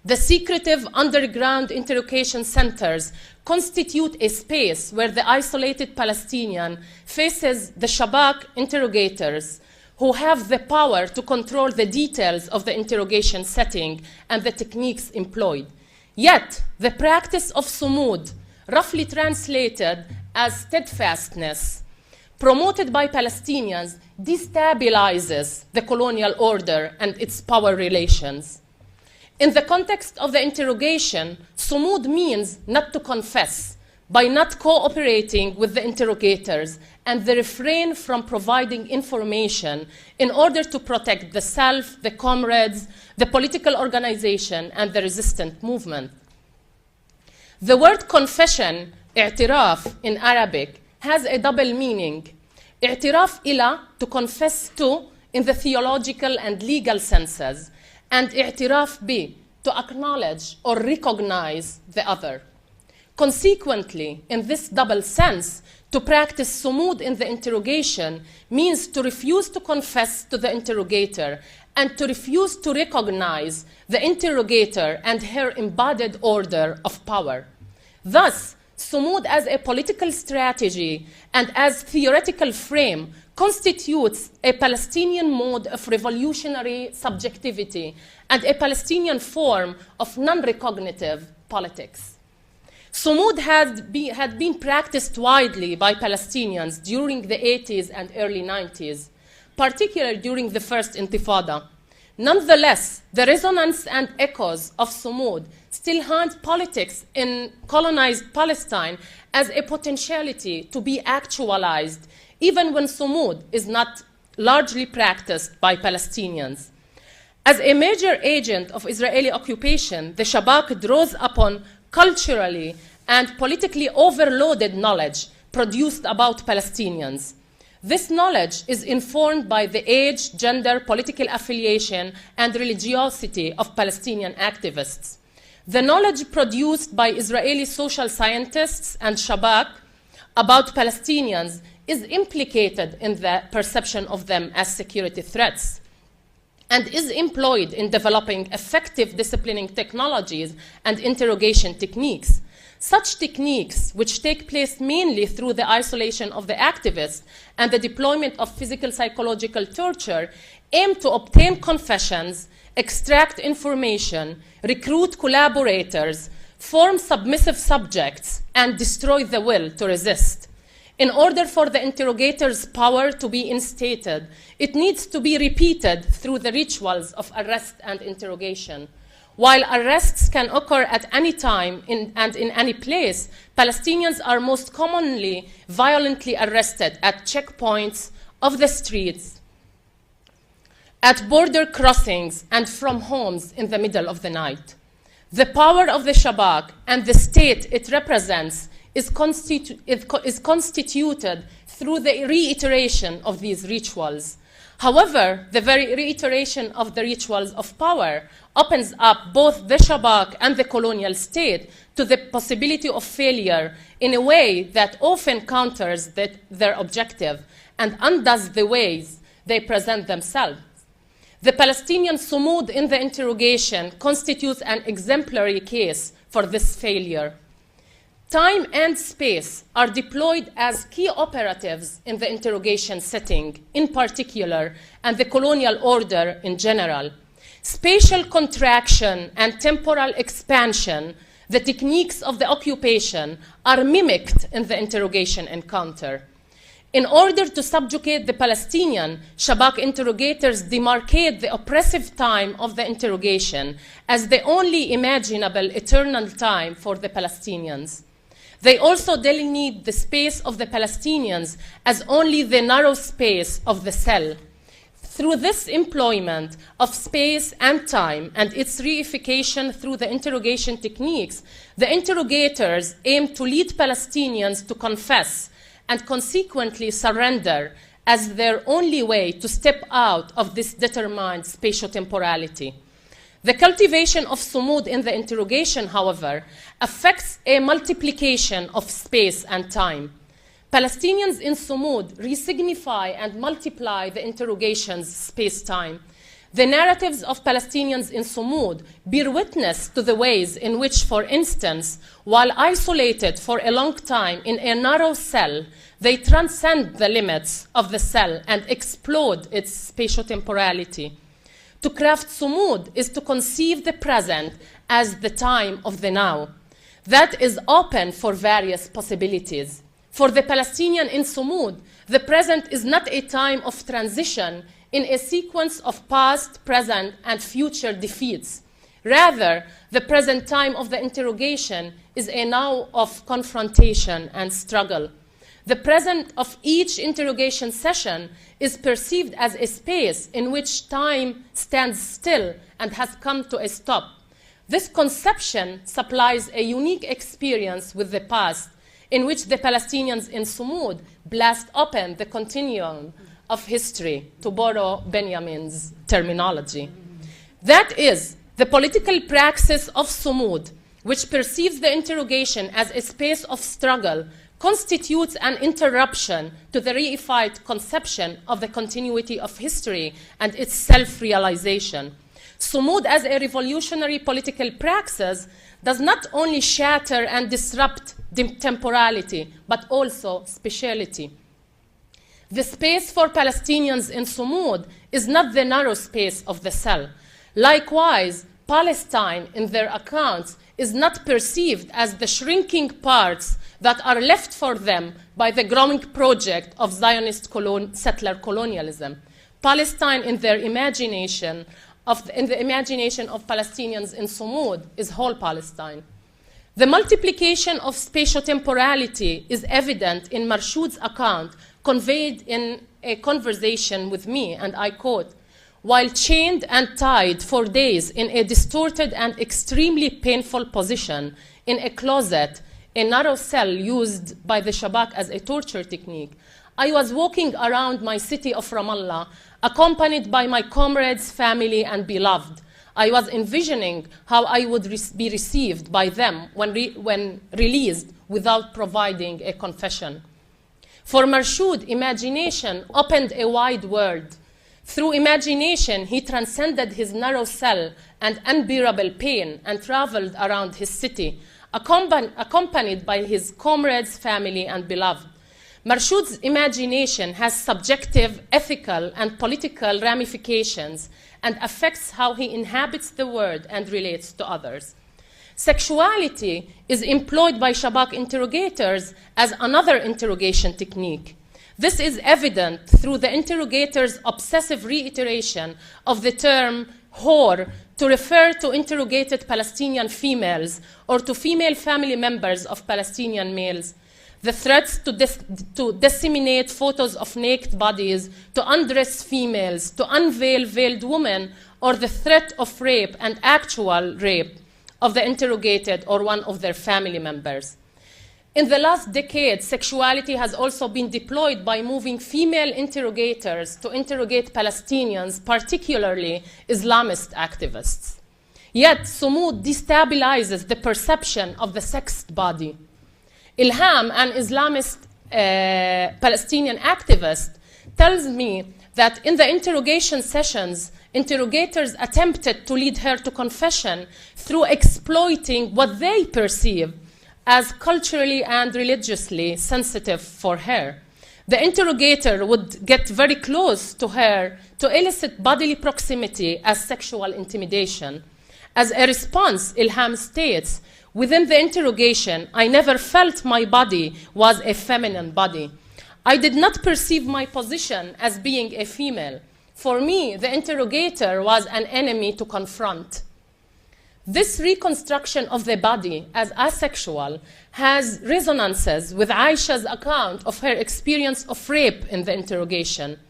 The secretive underground interrogation centers constitute a space where the isolated Palestinian faces the Shabak interrogators, who have the power to control the details of the interrogation setting and the techniques employed. Yet, the practice of sumud, roughly translated as steadfastness, promoted by Palestinians, destabilizes the colonial order and its power relations. In the context of the interrogation, sumud means not to confess, by not cooperating with the interrogators and the refrain from providing information in order to protect the self, the comrades, the political organization, and the resistant movement. The word confession, i'tiraf, in Arabic, has a double meaning. I'tiraf ila, to confess to, in the theological and legal senses, and i'tiraf bi, to acknowledge or recognize the other. Consequently, in this double sense, To practice sumud in the interrogation means to refuse to confess to the interrogator and to refuse to recognize the interrogator and her embodied order of power. Thus, sumud as a political strategy and as theoretical frame constitutes a Palestinian mode of revolutionary subjectivity and a Palestinian form of non-recognitive politics. Sumud had been practiced widely by Palestinians during the 80s and early 90s, particularly during the First Intifada. Nonetheless, the resonance and echoes of sumud still haunt politics in colonized Palestine as a potentiality to be actualized, even when sumud is not largely practiced by Palestinians. As a major agent of Israeli occupation, the Shabak draws upon culturally and politically overloaded knowledge produced about Palestinians. This knowledge is informed by the age, gender, political affiliation, and religiosity of Palestinian activists. The knowledge produced by Israeli social scientists and Shabak about Palestinians is implicated in the perception of them as security threats and is employed in developing effective disciplining technologies and interrogation techniques. Such techniques, which take place mainly through the isolation of the activists and the deployment of physical psychological torture, aim to obtain confessions, extract information, recruit collaborators, form submissive subjects, and destroy the will to resist. In order for the interrogator's power to be instated, it needs to be repeated through the rituals of arrest and interrogation. While arrests can occur at any time and in any place, Palestinians are most commonly violently arrested at checkpoints of the streets, at border crossings, and from homes in the middle of the night. The power of the Shabak and the state it represents is constituted through the reiteration of these rituals. However, the very reiteration of the rituals of power opens up both the Shabak and the colonial state to the possibility of failure in a way that often counters their objective and undoes the ways they present themselves. The Palestinian sumud in the interrogation constitutes an exemplary case for this failure. Time and space are deployed as key operatives in the interrogation setting, in particular, and the colonial order in general. Spatial contraction and temporal expansion, the techniques of the occupation, are mimicked in the interrogation encounter. In order to subjugate the Palestinian, Shabak interrogators demarcate the oppressive time of the interrogation as the only imaginable eternal time for the Palestinians. They also delineate the space of the Palestinians as only the narrow space of the cell. Through this employment of space and time and its reification through the interrogation techniques, the interrogators aim to lead Palestinians to confess and consequently surrender as their only way to step out of this determined spatiotemporality. The cultivation of sumud in the interrogation, however, affects a multiplication of space and time. Palestinians in sumud resignify and multiply the interrogation's space-time. The narratives of Palestinians in sumud bear witness to the ways in which, for instance, while isolated for a long time in a narrow cell, they transcend the limits of the cell and explode its spatiotemporality. To craft sumud is to conceive the present as the time of the now. That is open for various possibilities. For the Palestinian in sumud, the present is not a time of transition in a sequence of past, present, and future defeats. Rather, the present time of the interrogation is a now of confrontation and struggle. The present of each interrogation session is perceived as a space in which time stands still and has come to a stop. This conception supplies a unique experience with the past, in which the Palestinians in sumud blast open the continuum of history, to borrow Benjamin's terminology. That is, the political praxis of sumud, which perceives the interrogation as a space of struggle, constitutes an interruption to the reified conception of the continuity of history and its self-realization. Sumud as a revolutionary political praxis does not only shatter and disrupt temporality, but also spatiality. The space for Palestinians in Sumud is not the narrow space of the cell. Likewise, Palestine, in their accounts, is not perceived as the shrinking parts that are left for them by the growing project of Zionist settler colonialism. Palestine, in their imagination, in the imagination of Palestinians in Sumud, is whole Palestine. The multiplication of spatiotemporality is evident in Marshoud's account, conveyed in a conversation with me, and I quote, "While chained and tied for days in a distorted and extremely painful position in a closet, a narrow cell used by the Shabak as a torture technique, I was walking around my city of Ramallah, accompanied by my comrades, family, and beloved. I was envisioning how I would be received by them when released without providing a confession." For Marshoud, imagination opened a wide world. Through imagination, he transcended his narrow cell and unbearable pain and traveled around his city, accompanied by his comrades, family, and beloved. Marshoud's imagination has subjective, ethical, and political ramifications and affects how he inhabits the world and relates to others. Sexuality is employed by Shabak interrogators as another interrogation technique. This is evident through the interrogator's obsessive reiteration of the term whore to refer to interrogated Palestinian females or to female family members of Palestinian males. The threats to disseminate photos of naked bodies, to undress females, to unveil veiled women, or the threat of rape and actual rape of the interrogated or one of their family members. In the last decade, sexuality has also been deployed by moving female interrogators to interrogate Palestinians, particularly Islamist activists. Yet, Sumud destabilizes the perception of the sexed body. Ilham, an Islamist Palestinian activist, tells me that in the interrogation sessions, interrogators attempted to lead her to confession through exploiting what they perceive as culturally and religiously sensitive for her. The interrogator would get very close to her to elicit bodily proximity as sexual intimidation. As a response, Ilham states, "Within the interrogation, I never felt my body was a feminine body. I did not perceive my position as being a female. For me, the interrogator was an enemy to confront." This reconstruction of the body as asexual has resonances with Aisha's account of her experience of rape in the interrogation.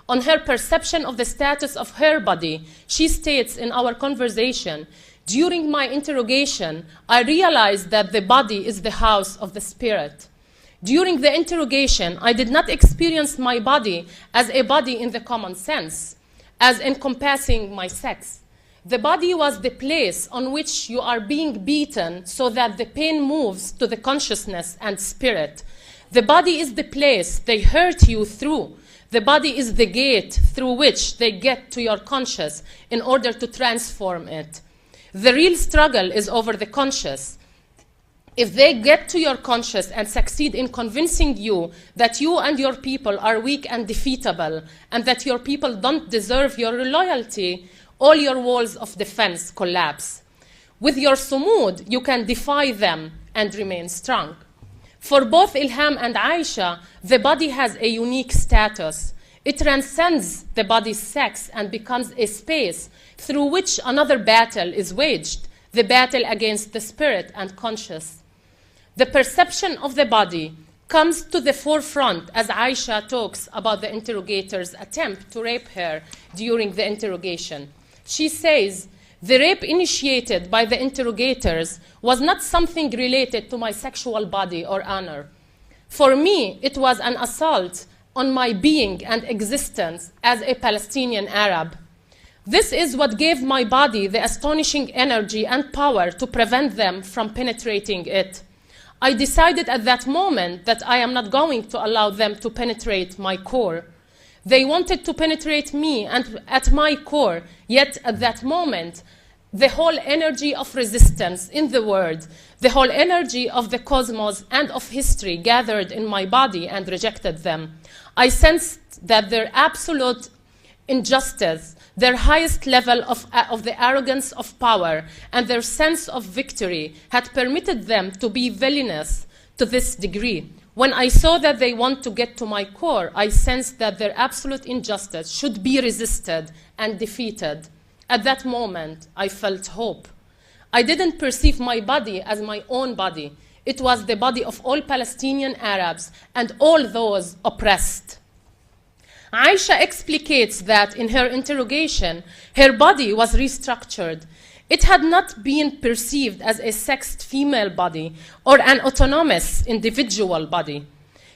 On her perception of the status of her body, she states in our conversation, "During my interrogation, I realized that the body is the house of the spirit. During the interrogation, I did not experience my body as a body in the common sense, as encompassing my sex. The body was the place on which you are being beaten so that the pain moves to the consciousness and spirit. The body is the place they hurt you through. The body is the gate through which they get to your conscious in order to transform it. The real struggle is over the conscious. If they get to your conscious and succeed in convincing you that you and your people are weak and defeatable and that your people don't deserve your loyalty, all your walls of defense collapse. With your sumud, you can defy them and remain strong." For both Ilham and Aisha, the body has a unique status. It transcends the body's sex and becomes a space through which another battle is waged, the battle against the spirit and conscious. The perception of the body comes to the forefront as Aisha talks about the interrogator's attempt to rape her during the interrogation. She says, "The rape initiated by the interrogators was not something related to my sexual body or honor. For me, it was an assault on my being and existence as a Palestinian Arab. This is what gave my body the astonishing energy and power to prevent them from penetrating it. I decided at that moment that I am not going to allow them to penetrate my core. They wanted to penetrate me and at my core, yet at that moment, the whole energy of resistance in the world, the whole energy of the cosmos and of history gathered in my body and rejected them. I sensed that their absolute injustice, their highest level of the arrogance of power, and their sense of victory had permitted them to be villainous to this degree. When I saw that they want to get to my core, I sensed that their absolute injustice should be resisted and defeated. At that moment, I felt hope. I didn't perceive my body as my own body. It was the body of all Palestinian Arabs and all those oppressed. Aisha explicates that in her interrogation, her body was restructured. It had not been perceived as a sexed female body or an autonomous individual body.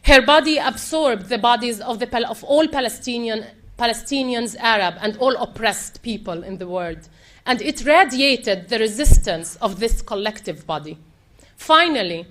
Her body absorbed the bodies of all Palestinians, Arab, and all oppressed people in the world, and it radiated the resistance of this collective body. Finally,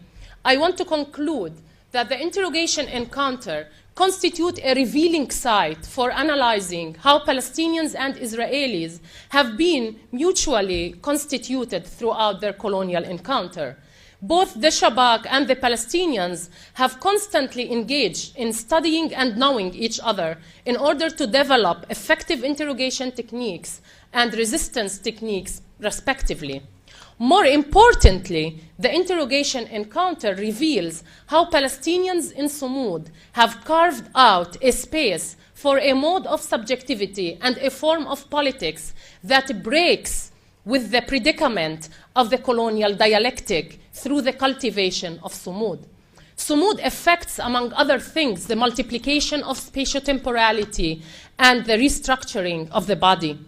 I want to conclude that the interrogation encounter constitute a revealing site for analyzing how Palestinians and Israelis have been mutually constituted throughout their colonial encounter. Both the Shabak and the Palestinians have constantly engaged in studying and knowing each other in order to develop effective interrogation techniques and resistance techniques, respectively. More importantly, the interrogation encounter reveals how Palestinians in Sumud have carved out a space for a mode of subjectivity and a form of politics that breaks with the predicament of the colonial dialectic through the cultivation of Sumud. Sumud affects, among other things, the multiplication of spatiotemporality and the restructuring of the body.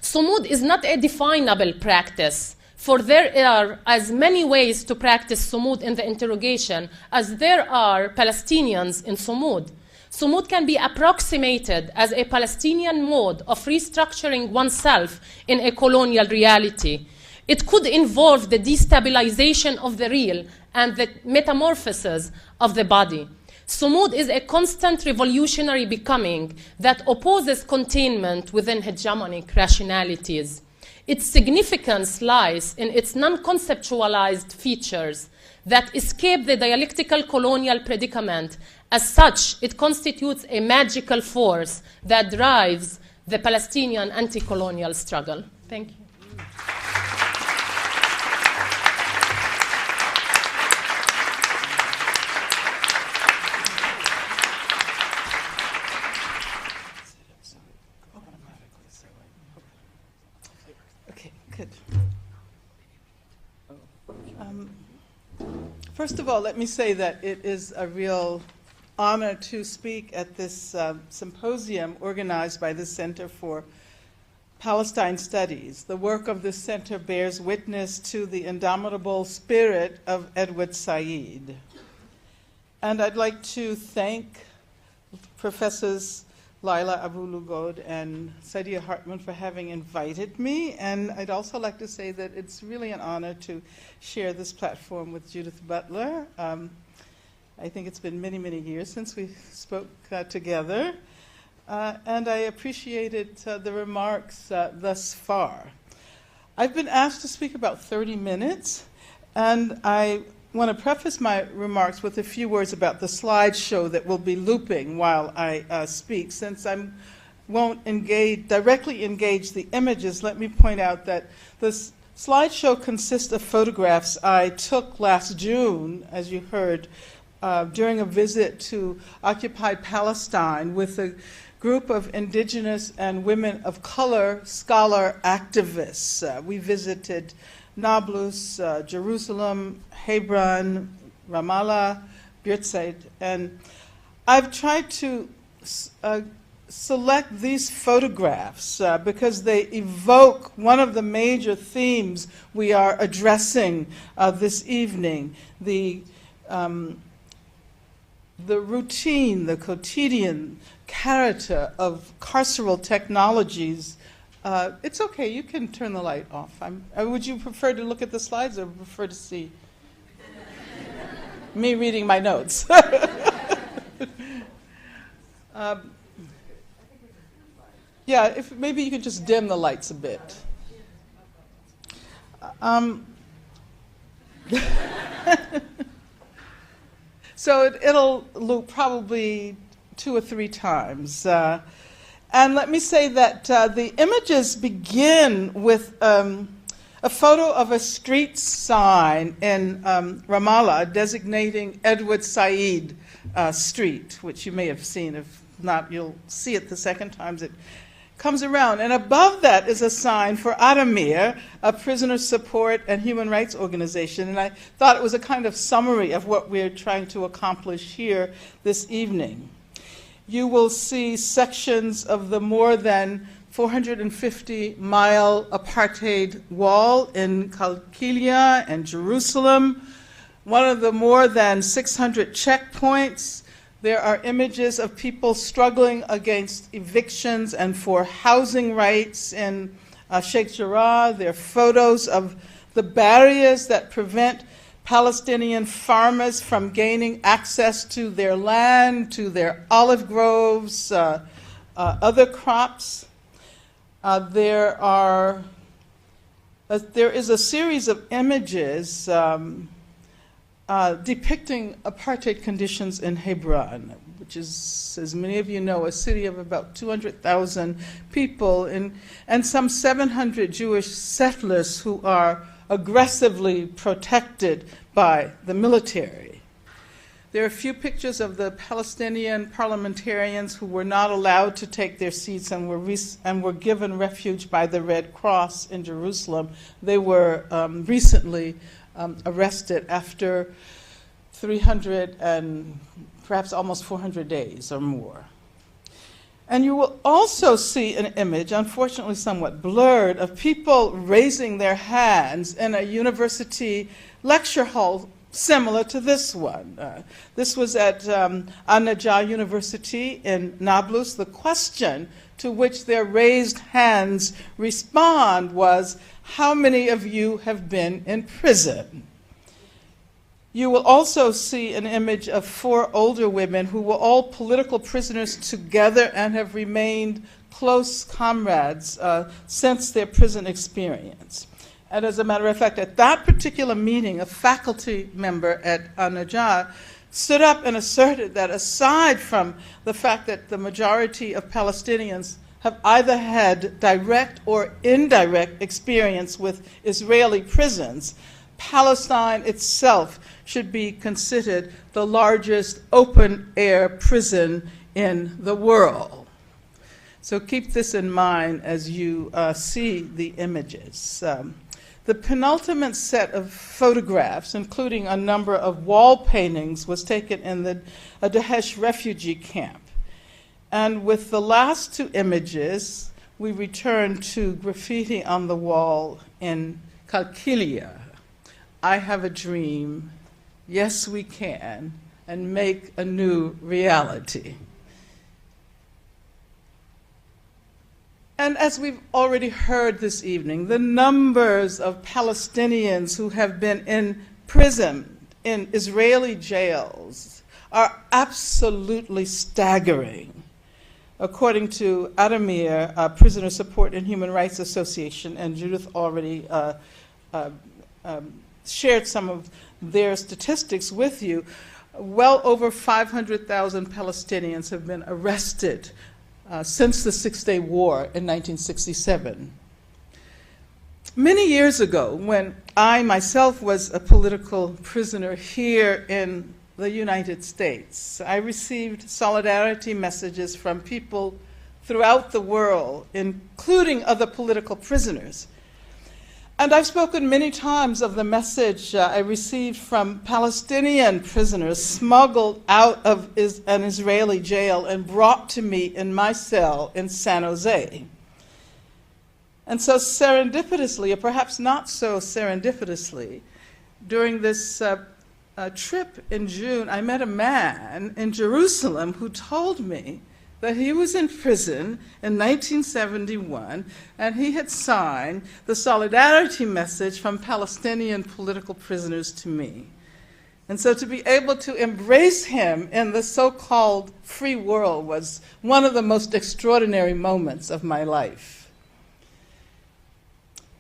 Sumud is not a definable practice, for there are as many ways to practice Sumud in the interrogation as there are Palestinians in Sumud. Sumud can be approximated as a Palestinian mode of restructuring oneself in a colonial reality. It could involve the destabilization of the real and the metamorphosis of the body. Sumud is a constant revolutionary becoming that opposes containment within hegemonic rationalities. Its significance lies in its non-conceptualized features that escape the dialectical colonial predicament. As such, it constitutes a magical force that drives the Palestinian anti-colonial struggle. Thank you. Okay, good. First of all, let me say that it is a real honor to speak at this symposium organized by the Center for Palestine Studies. The work of this center bears witness to the indomitable spirit of Edward Said. And I'd like to thank Professors Laila Abu-Lughod and Saidiya Hartman for having invited me. And I'd also like to say that it's really an honor to share this platform with Judith Butler. I think it's been many, many years since we spoke together. And I appreciated the remarks thus far. I've been asked to speak about 30 minutes, and I want to preface my remarks with a few words about the slideshow that will be looping while I speak. Since I won't directly engage the images, let me point out that this slideshow consists of photographs I took last June, as you heard, during a visit to occupied Palestine with a group of indigenous and women of color scholar activists. We visited Nablus, Jerusalem, Hebron, Ramallah, Birzeit, and I've tried to select these photographs because they evoke one of the major themes we are addressing this evening, the routine, the quotidian character of carceral technologies. It's okay, you can turn the light off. Would you prefer to look at the slides or prefer to see? me reading my notes. Yeah, if maybe you could just dim the lights a bit. So it'll loop probably 2 or 3 times. And let me say that the images begin with a photo of a street sign in Ramallah designating Edward Said Street, which you may have seen. If not, you'll see it the second time it comes around. And above that is a sign for Adamir, a prisoner support and human rights organization. And I thought it was a kind of summary of what we're trying to accomplish here this evening. You will see sections of the more than 450-mile apartheid wall in Qalqilia and Jerusalem, one of the more than 600 checkpoints. There are images of people struggling against evictions and for housing rights in Sheikh Jarrah. There are photos of the barriers that prevent Palestinian farmers from gaining access to their land, to their olive groves, other crops. There is a series of images depicting apartheid conditions in Hebron, which is, as many of you know, a city of about 200,000 people and some 700 Jewish settlers who are aggressively protected by the military. There are a few pictures of the Palestinian parliamentarians who were not allowed to take their seats and were given refuge by the Red Cross in Jerusalem. They were recently arrested after 300 and perhaps almost 400 days or more. And you will also see an image, unfortunately somewhat blurred, of people raising their hands in a university lecture hall similar to this one. This was at An-Najah University in Nablus. The question to which their raised hands respond was, how many of you have been in prison? You will also see an image of 4 older women who were all political prisoners together and have remained close comrades since their prison experience. And as a matter of fact, at that particular meeting, a faculty member at An-Najah stood up and asserted that aside from the fact that the majority of Palestinians have either had direct or indirect experience with Israeli prisons, Palestine itself should be considered the largest open-air prison in the world. So keep this in mind as you see the images. The penultimate set of photographs, including a number of wall paintings, was taken in the Daesh refugee camp. And with the last 2 images, we return to graffiti on the wall in Qalqilia. I have a dream, yes we can, and make a new reality. And as we've already heard this evening, the numbers of Palestinians who have been in prison in Israeli jails are absolutely staggering. According to Adamir, Prisoner Support and Human Rights Association, and Judith already shared some of their statistics with you, well over 500,000 Palestinians have been arrested since the Six-Day War in 1967. Many years ago, when I myself was a political prisoner here in the United States, I received solidarity messages from people throughout the world, including other political prisoners. And I've spoken many times of the message I received from Palestinian prisoners smuggled out of an Israeli jail and brought to me in my cell in San Jose. And so serendipitously, or perhaps not so serendipitously, during this trip in June, I met a man in Jerusalem who told me that he was in prison in 1971 and he had signed the solidarity message from Palestinian political prisoners to me. And so to be able to embrace him in the so-called free world was one of the most extraordinary moments of my life.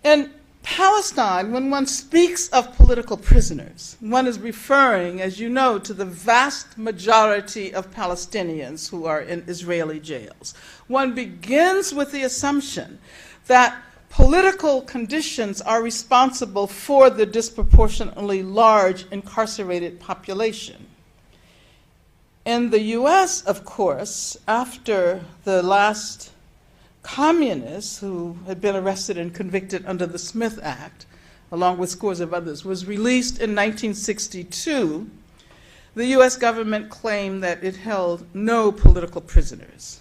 In Palestine, when one speaks of political prisoners, one is referring, as you know, to the vast majority of Palestinians who are in Israeli jails. One begins with the assumption that political conditions are responsible for the disproportionately large incarcerated population. In the US, of course, after the last communists who had been arrested and convicted under the Smith Act, along with scores of others, was released in 1962, the US government claimed that it held no political prisoners.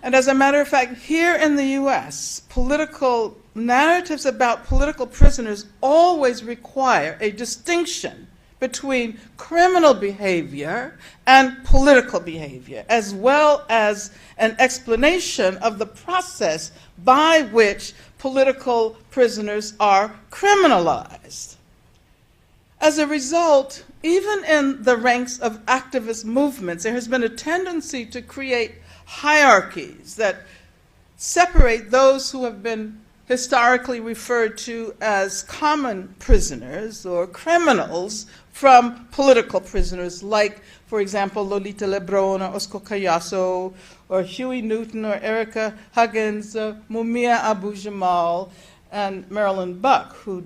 And as a matter of fact, here in the US, political narratives about political prisoners always require a distinction between criminal behavior and political behavior, as well as an explanation of the process by which political prisoners are criminalized. As a result, even in the ranks of activist movements, there has been a tendency to create hierarchies that separate those who have been historically referred to as common prisoners or criminals from political prisoners, like, for example, Lolita Lebron or Oscar Cayasso or Huey Newton or Erica Huggins, Mumia Abu-Jamal, and Marilyn Buck, who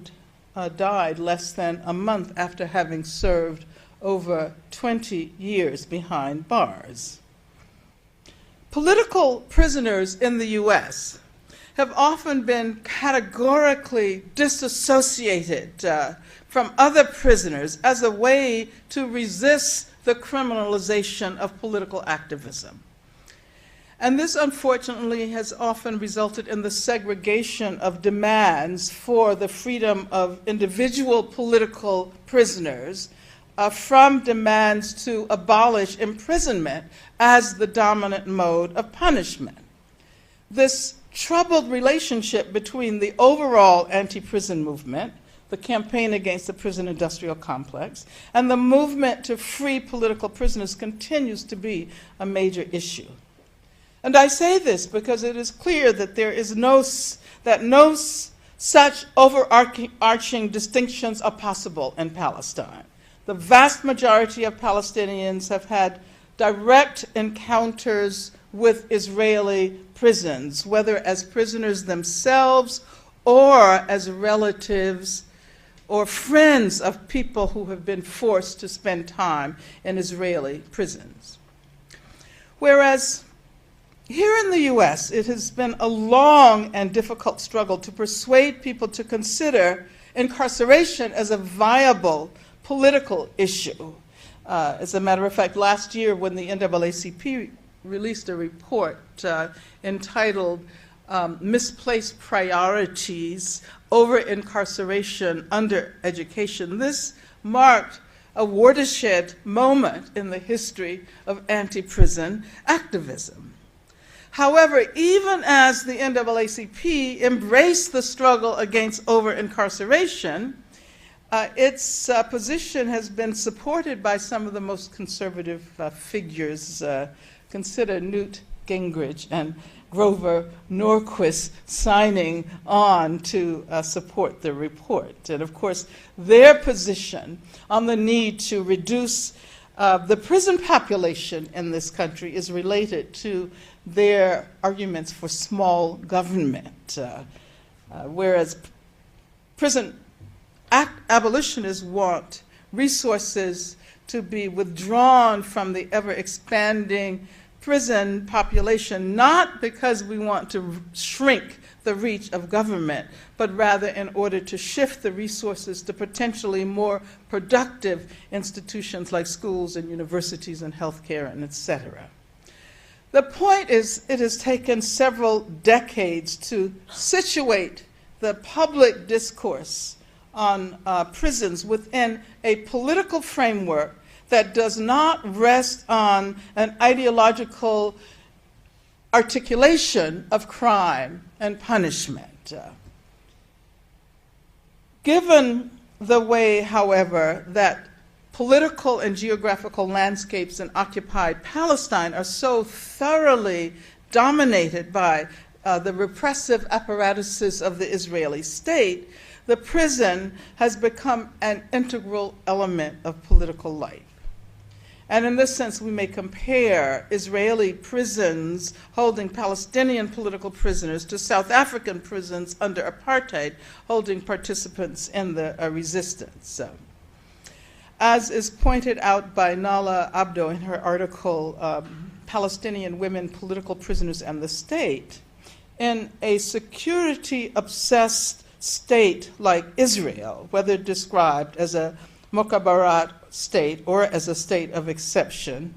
died less than a month after having served over 20 years behind bars. Political prisoners in the US have often been categorically disassociated from other prisoners as a way to resist the criminalization of political activism. And this, unfortunately, has often resulted in the segregation of demands for the freedom of individual political prisoners from demands to abolish imprisonment as the dominant mode of punishment. This troubled relationship between the overall anti-prison movement, the campaign against the prison industrial complex, and the movement to free political prisoners continues to be a major issue. And I say this because it is clear that there is no such overarching distinctions are possible in Palestine. The vast majority of Palestinians have had direct encounters with Israeli prisons, whether as prisoners themselves or as relatives or friends of people who have been forced to spend time in Israeli prisons. Whereas here in the US, it has been a long and difficult struggle to persuade people to consider incarceration as a viable political issue. As a matter of fact, last year when the NAACP released a report entitled Misplaced Priorities Over Incarceration Under Education, this marked a watershed moment in the history of anti-prison activism. However, even as the NAACP embraced the struggle against over-incarceration, its position has been supported by some of the most conservative figures. Consider Newt Gingrich and Grover Norquist signing on to support the report. And of course, their position on the need to reduce the prison population in this country is related to their arguments for small government, whereas prison abolitionists want resources to be withdrawn from the ever-expanding prison population, not because we want to shrink the reach of government, but rather in order to shift the resources to potentially more productive institutions like schools and universities and healthcare and et cetera. The point is, it has taken several decades to situate the public discourse on prisons within a political framework that does not rest on an ideological articulation of crime and punishment. Given the way, however, that political and geographical landscapes in occupied Palestine are so thoroughly dominated by the repressive apparatuses of the Israeli state, the prison has become an integral element of political life. And in this sense, we may compare Israeli prisons holding Palestinian political prisoners to South African prisons under apartheid holding participants in the resistance. As is pointed out by Nala Abdo in her article, Palestinian Women, Political Prisoners and the State, in a security-obsessed state like Israel, whether described as a Mukhabarat state or as a state of exception,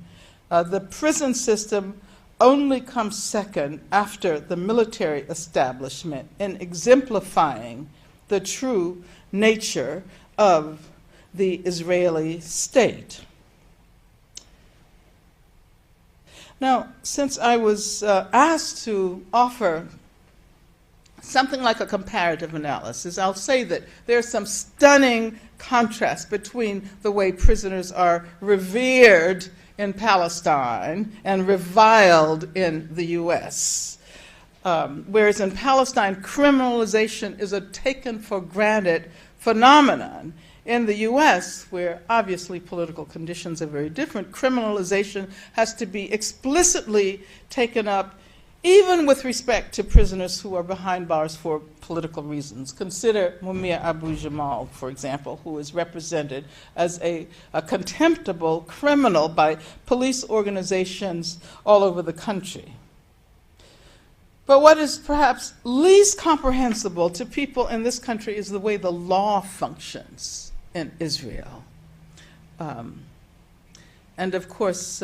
the prison system only comes second after the military establishment in exemplifying the true nature of the Israeli state. Now, since I was asked to offer something like a comparative analysis, I'll say that there's some stunning contrast between the way prisoners are revered in Palestine and reviled in the U.S. Whereas in Palestine, criminalization is a taken-for-granted phenomenon. In the U.S., where obviously political conditions are very different, criminalization has to be explicitly taken up even with respect to prisoners who are behind bars for political reasons. Consider Mumia Abu Jamal, for example, who is represented as a contemptible criminal by police organizations all over the country. But what is perhaps least comprehensible to people in this country is the way the law functions in Israel. And of course,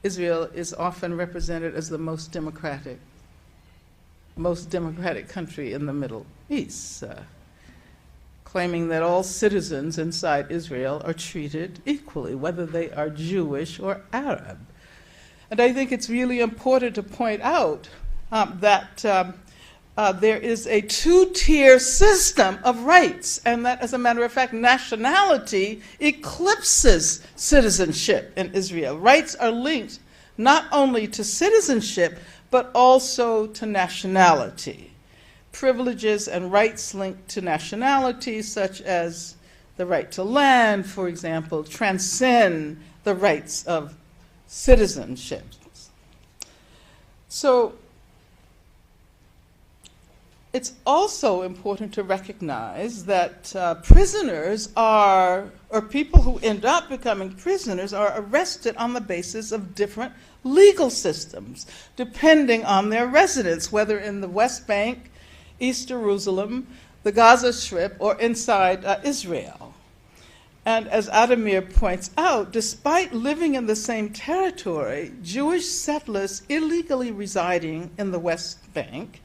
Israel is often represented as the most democratic country in the Middle East, claiming that all citizens inside Israel are treated equally, whether they are Jewish or Arab. And I think it's really important to point out that there is a two-tier system of rights, and that, as a matter of fact, nationality eclipses citizenship in Israel. Rights are linked not only to citizenship, but also to nationality. Privileges and rights linked to nationality, such as the right to land, for example, transcend the rights of citizenship. So, it's also important to recognize that prisoners or people who end up becoming prisoners are arrested on the basis of different legal systems, depending on their residence, whether in the West Bank, East Jerusalem, the Gaza Strip, or inside Israel. And as Adamir points out, despite living in the same territory, Jewish settlers illegally residing in the West Bank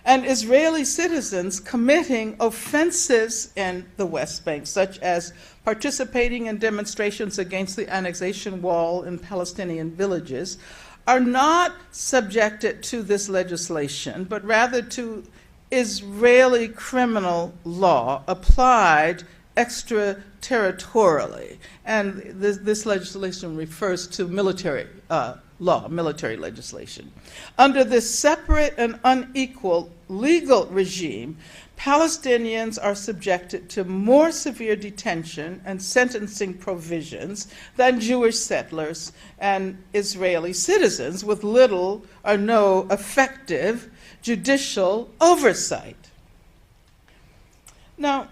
and Israeli citizens committing offenses in the West Bank, such as participating in demonstrations against the annexation wall in Palestinian villages, are not subjected to this legislation, but rather to Israeli criminal law applied extraterritorially. And this legislation refers to military law, military legislation. Under this separate and unequal legal regime, Palestinians are subjected to more severe detention and sentencing provisions than Jewish settlers and Israeli citizens, with little or no effective judicial oversight. Now,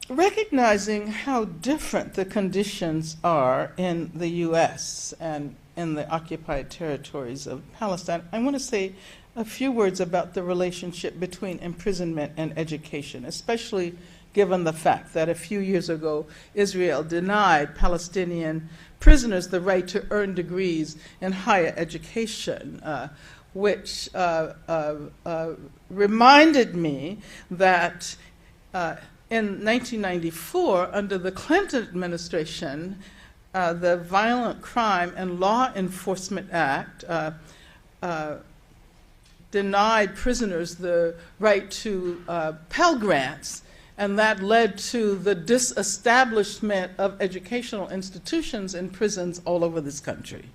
recognizing how different the conditions are in the U.S. and in the occupied territories of Palestine, I want to say a few words about the relationship between imprisonment and education, especially given the fact that a few years ago Israel denied Palestinian prisoners the right to earn degrees in higher education, which reminded me that in 1994, under the Clinton administration, the Violent Crime and Law Enforcement Act denied prisoners the right to Pell Grants And that led to the disestablishment of educational institutions in prisons all over this country.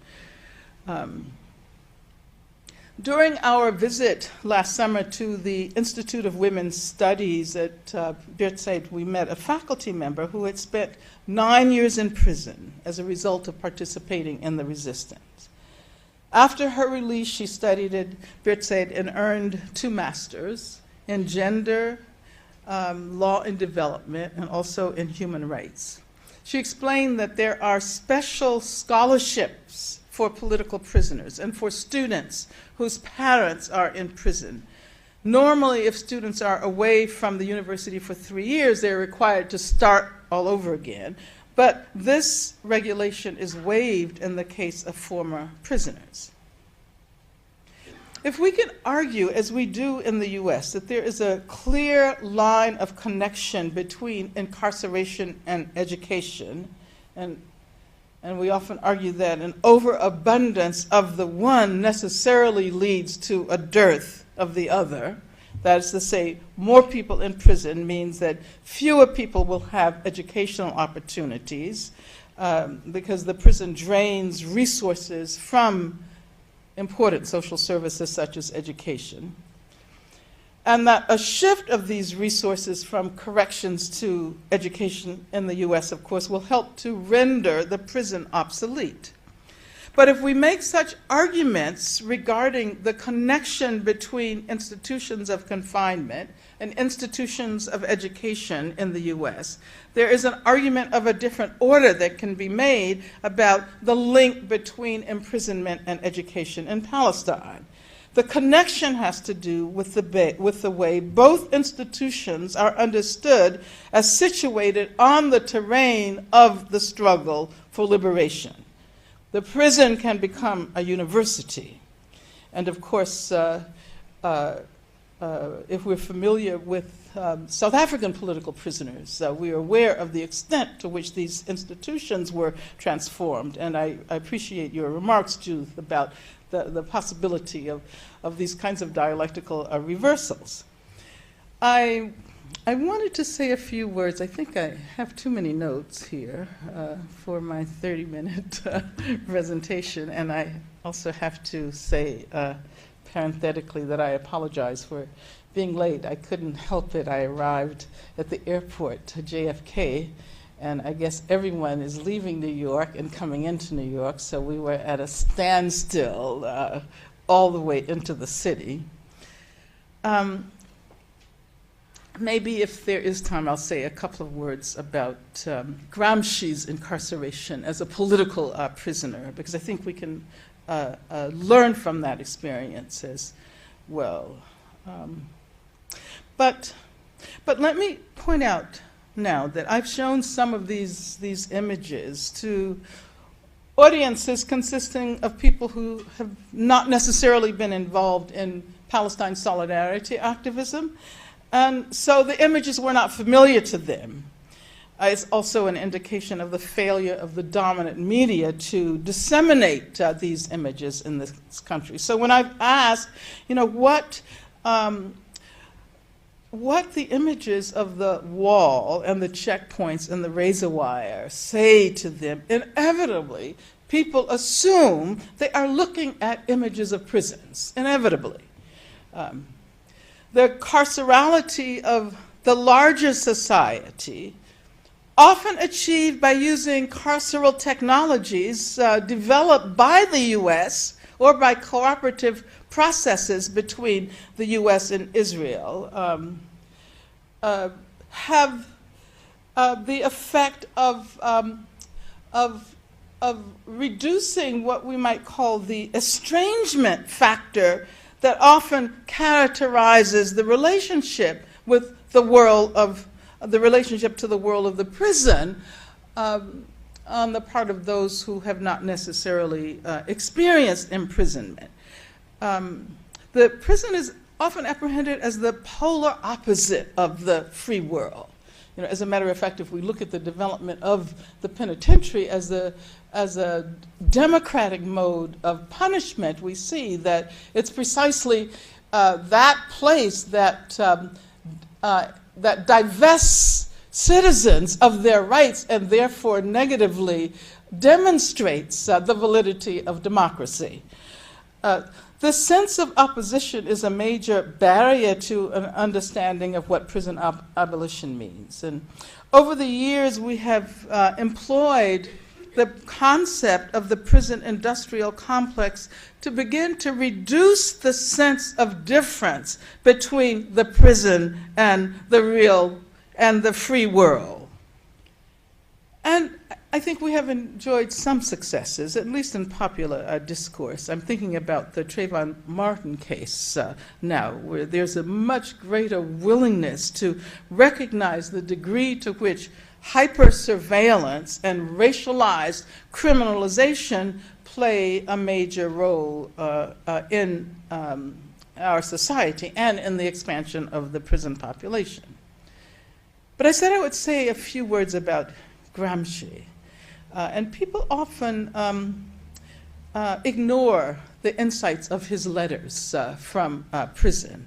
During our visit last summer to the Institute of Women's Studies at Birzeit, we met a faculty member who had spent 9 years in prison as a result of participating in the resistance. After her release, she studied at Birzeit and earned 2 masters in gender, law and development, and also in human rights. She explained that there are special scholarships for political prisoners and for students whose parents are in prison. Normally, if students are away from the university for 3 years, they're required to start all over again. But this regulation is waived in the case of former prisoners. If we can argue, as we do in the US, that there is a clear line of connection between incarceration and education, and we often argue that an overabundance of the one necessarily leads to a dearth of the other. That is to say, more people in prison means that fewer people will have educational opportunities because the prison drains resources from important social services such as education. And that a shift of these resources from corrections to education in the US, of course, will help to render the prison obsolete. But if we make such arguments regarding the connection between institutions of confinement and institutions of education in the US, there is an argument of a different order that can be made about the link between imprisonment and education in Palestine. The connection has to do with the way both institutions are understood as situated on the terrain of the struggle for liberation. The prison can become a university. And of course, if we're familiar with South African political prisoners, we are aware of the extent to which these institutions were transformed. And I appreciate your remarks, Judith, about the possibility of these kinds of dialectical reversals. I wanted to say a few words. I think I have too many notes here for my 30-minute presentation, and I also have to say parenthetically that I apologize for being late. I couldn't help it. I arrived at the airport, JFK, and I guess everyone is leaving New York and coming into New York, so we were at a standstill all the way into the city. Maybe if there is time, I'll say a couple of words about Gramsci's incarceration as a political prisoner, because I think we can learn from that experience as well. But let me point out now that I've shown some of these images to audiences consisting of people who have not necessarily been involved in Palestine solidarity activism, and so the images were not familiar to them. It's also an indication of the failure of the dominant media to disseminate these images in this country. So when I've asked, what the images of the wall and the checkpoints and the razor wire say to them, inevitably, people assume they are looking at images of prisons, inevitably. The carcerality of the larger society, often achieved by using carceral technologies developed by the US or by cooperative processes between the US and Israel, have the effect of reducing what we might call the estrangement factor that often characterizes the relationship with the world of the relationship to the world of the prison on the part of those who have not necessarily experienced imprisonment. The prison is often apprehended as the polar opposite of the free world. As a matter of fact, if we look at the development of the penitentiary as a democratic mode of punishment, we see that it's precisely that place that that divests citizens of their rights and therefore negatively demonstrates the validity of democracy. The sense of opposition is a major barrier to an understanding of what prison abolition means. And over the years, we have employed the concept of the prison industrial complex to begin to reduce the sense of difference between the prison and the real and the free world. And I think we have enjoyed some successes, at least in popular discourse. I'm thinking about the Trayvon Martin case now, where there's a much greater willingness to recognize the degree to which hyper-surveillance and racialized criminalization play a major role in our society and in the expansion of the prison population. But I said I would say a few words about Gramsci. And people often ignore the insights of his letters from prison.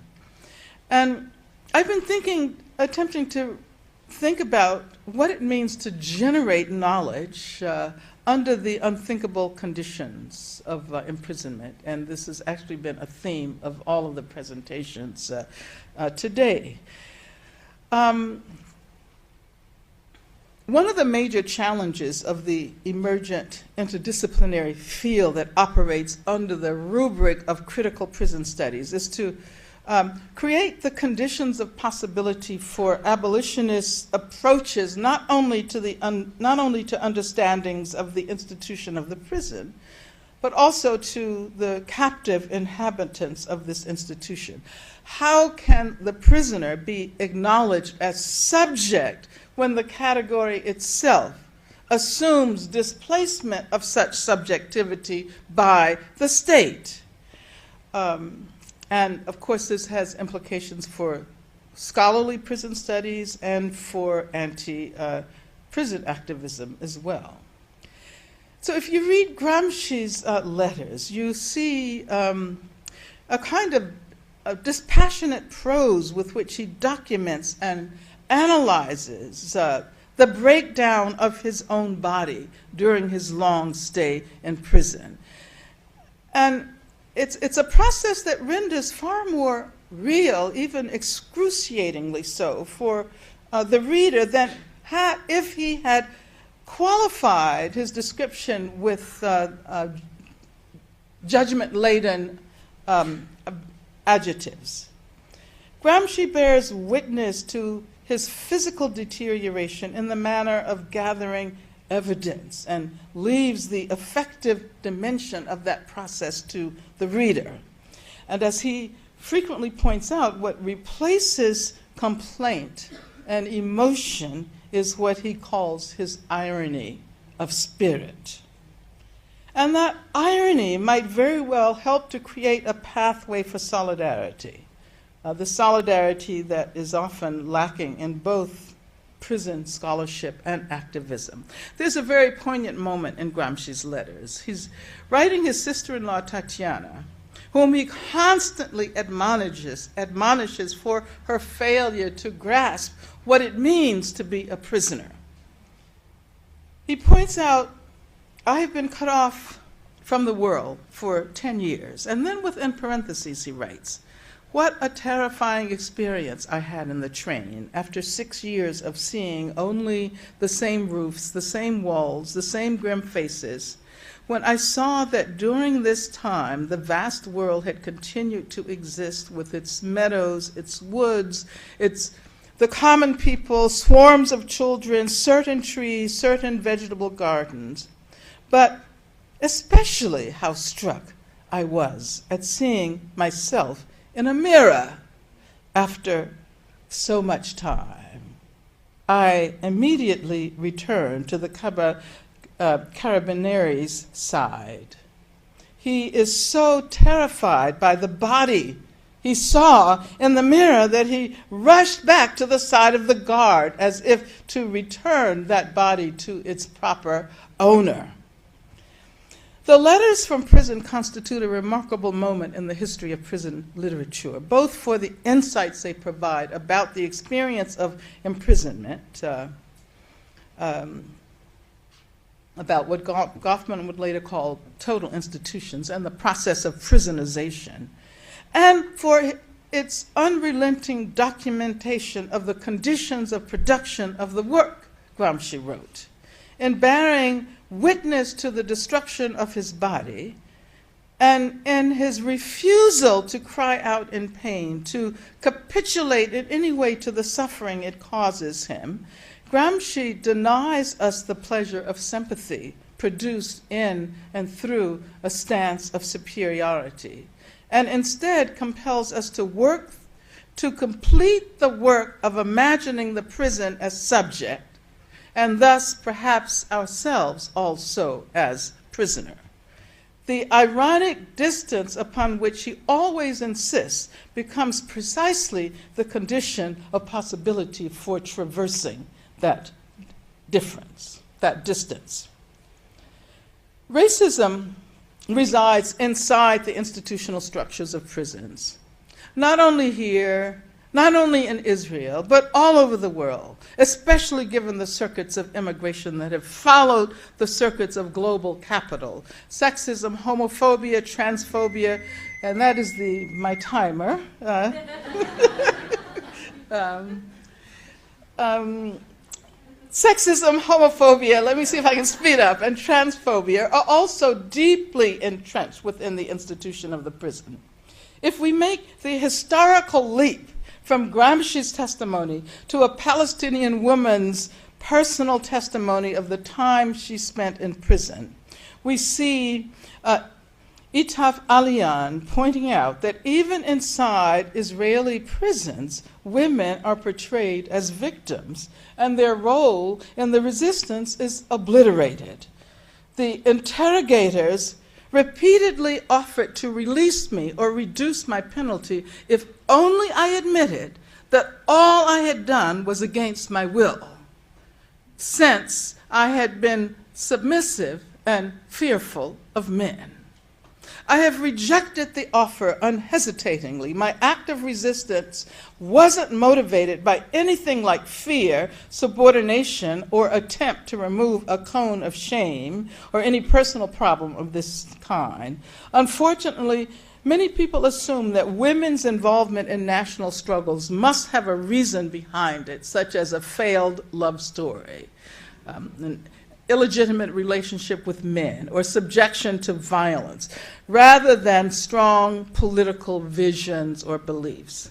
And I've been attempting to think about what it means to generate knowledge under the unthinkable conditions of imprisonment. And this has actually been a theme of all of the presentations today. One of the major challenges of the emergent interdisciplinary field that operates under the rubric of critical prison studies is to create the conditions of possibility for abolitionist approaches not only to understandings of the institution of the prison, but also to the captive inhabitants of this institution. How can the prisoner be acknowledged as subject when the category itself assumes displacement of such subjectivity by the state? And of course, this has implications for scholarly prison studies and for anti-prison activism as well. So if you read Gramsci's letters, you see a kind of dispassionate prose with which he documents and analyzes the breakdown of his own body during his long stay in prison. And it's a process that renders far more real, even excruciatingly so, for the reader than if he had qualified his description with judgment-laden adjectives. Gramsci bears witness to his physical deterioration in the manner of gathering evidence and leaves the affective dimension of that process to the reader. And as he frequently points out, what replaces complaint and emotion is what he calls his irony of spirit. And that irony might very well help to create a pathway for solidarity, the solidarity that is often lacking in both prison scholarship and activism. There's a very poignant moment in Gramsci's letters. He's writing his sister-in-law, Tatiana, whom he constantly admonishes for her failure to grasp what it means to be a prisoner. He points out, I have been cut off from the world for 10 years. And then within parentheses, he writes, what a terrifying experience I had in the train after 6 years of seeing only the same roofs, the same walls, the same grim faces, when I saw that during this time the vast world had continued to exist with its meadows, its woods, the common people, swarms of children, certain trees, certain vegetable gardens. But especially how struck I was at seeing myself in a mirror after so much time. I immediately returned to the Carabinieri's side. He is so terrified by the body he saw in the mirror that he rushed back to the side of the guard as if to return that body to its proper owner. The letters from prison constitute a remarkable moment in the history of prison literature, both for the insights they provide about the experience of imprisonment, about what Goffman would later call total institutions, and the process of prisonization, and for its unrelenting documentation of the conditions of production of the work Gramsci wrote, in bearing witness to the destruction of his body, and in his refusal to cry out in pain, to capitulate in any way to the suffering it causes him, Gramsci denies us the pleasure of sympathy produced in and through a stance of superiority, and instead compels us to work to complete the work of imagining the prison as subject, and thus perhaps ourselves also as prisoner. The ironic distance upon which he always insists becomes precisely the condition of possibility for traversing that difference, that distance. Racism resides inside the institutional structures of prisons, not only here, not only in Israel, but all over the world, especially given the circuits of immigration that have followed the circuits of global capital. Sexism, homophobia, transphobia, and that is my timer. Sexism, homophobia, let me see if I can speed up, and transphobia are also deeply entrenched within the institution of the prison. If we make the historical leap from Gramsci's testimony to a Palestinian woman's personal testimony of the time she spent in prison, we see Itaf Alian pointing out that even inside Israeli prisons, women are portrayed as victims, and their role in the resistance is obliterated. The interrogators repeatedly offered to release me or reduce my penalty if only I admitted that all I had done was against my will, since I had been submissive and fearful of men. I have rejected the offer unhesitatingly. My act of resistance wasn't motivated by anything like fear, subordination, or attempt to remove a cone of shame, or any personal problem of this kind. Unfortunately, many people assume that women's involvement in national struggles must have a reason behind it, such as a failed love story, an illegitimate relationship with men, or subjection to violence, rather than strong political visions or beliefs.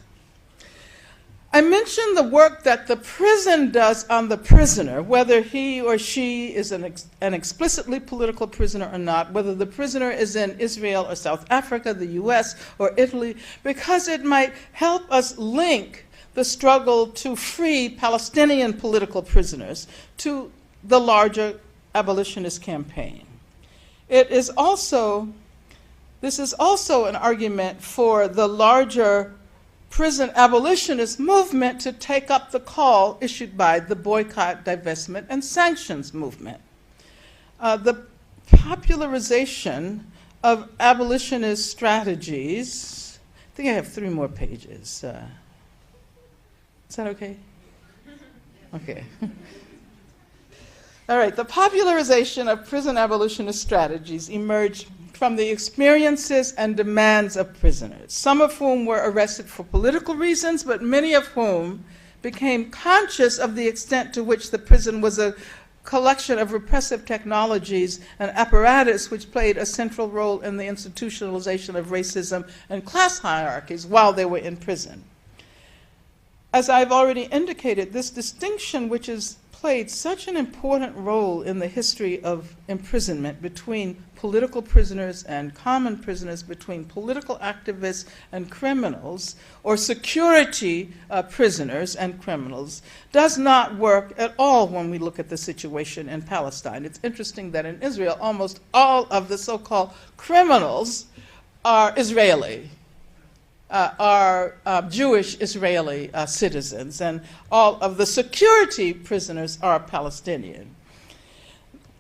I mentioned the work that the prison does on the prisoner, whether he or she is an explicitly political prisoner or not, whether the prisoner is in Israel or South Africa, the US, or Italy, because it might help us link the struggle to free Palestinian political prisoners to the larger abolitionist campaign. This is also an argument for the larger prison abolitionist movement to take up the call issued by the boycott, divestment, and sanctions movement. The popularization of abolitionist strategies, I think I have 3 more pages. Is that okay? Okay. All right, the popularization of prison abolitionist strategies emerged from the experiences and demands of prisoners, some of whom were arrested for political reasons, but many of whom became conscious of the extent to which the prison was a collection of repressive technologies and apparatus which played a central role in the institutionalization of racism and class hierarchies while they were in prison. As I've already indicated, this distinction, which has played such an important role in the history of imprisonment between political prisoners and common prisoners, between political activists and criminals, or security prisoners and criminals, does not work at all when we look at the situation in Palestine. It's interesting that in Israel, almost all of the so-called criminals are Israeli. Are Jewish Israeli citizens, and all of the security prisoners are Palestinian.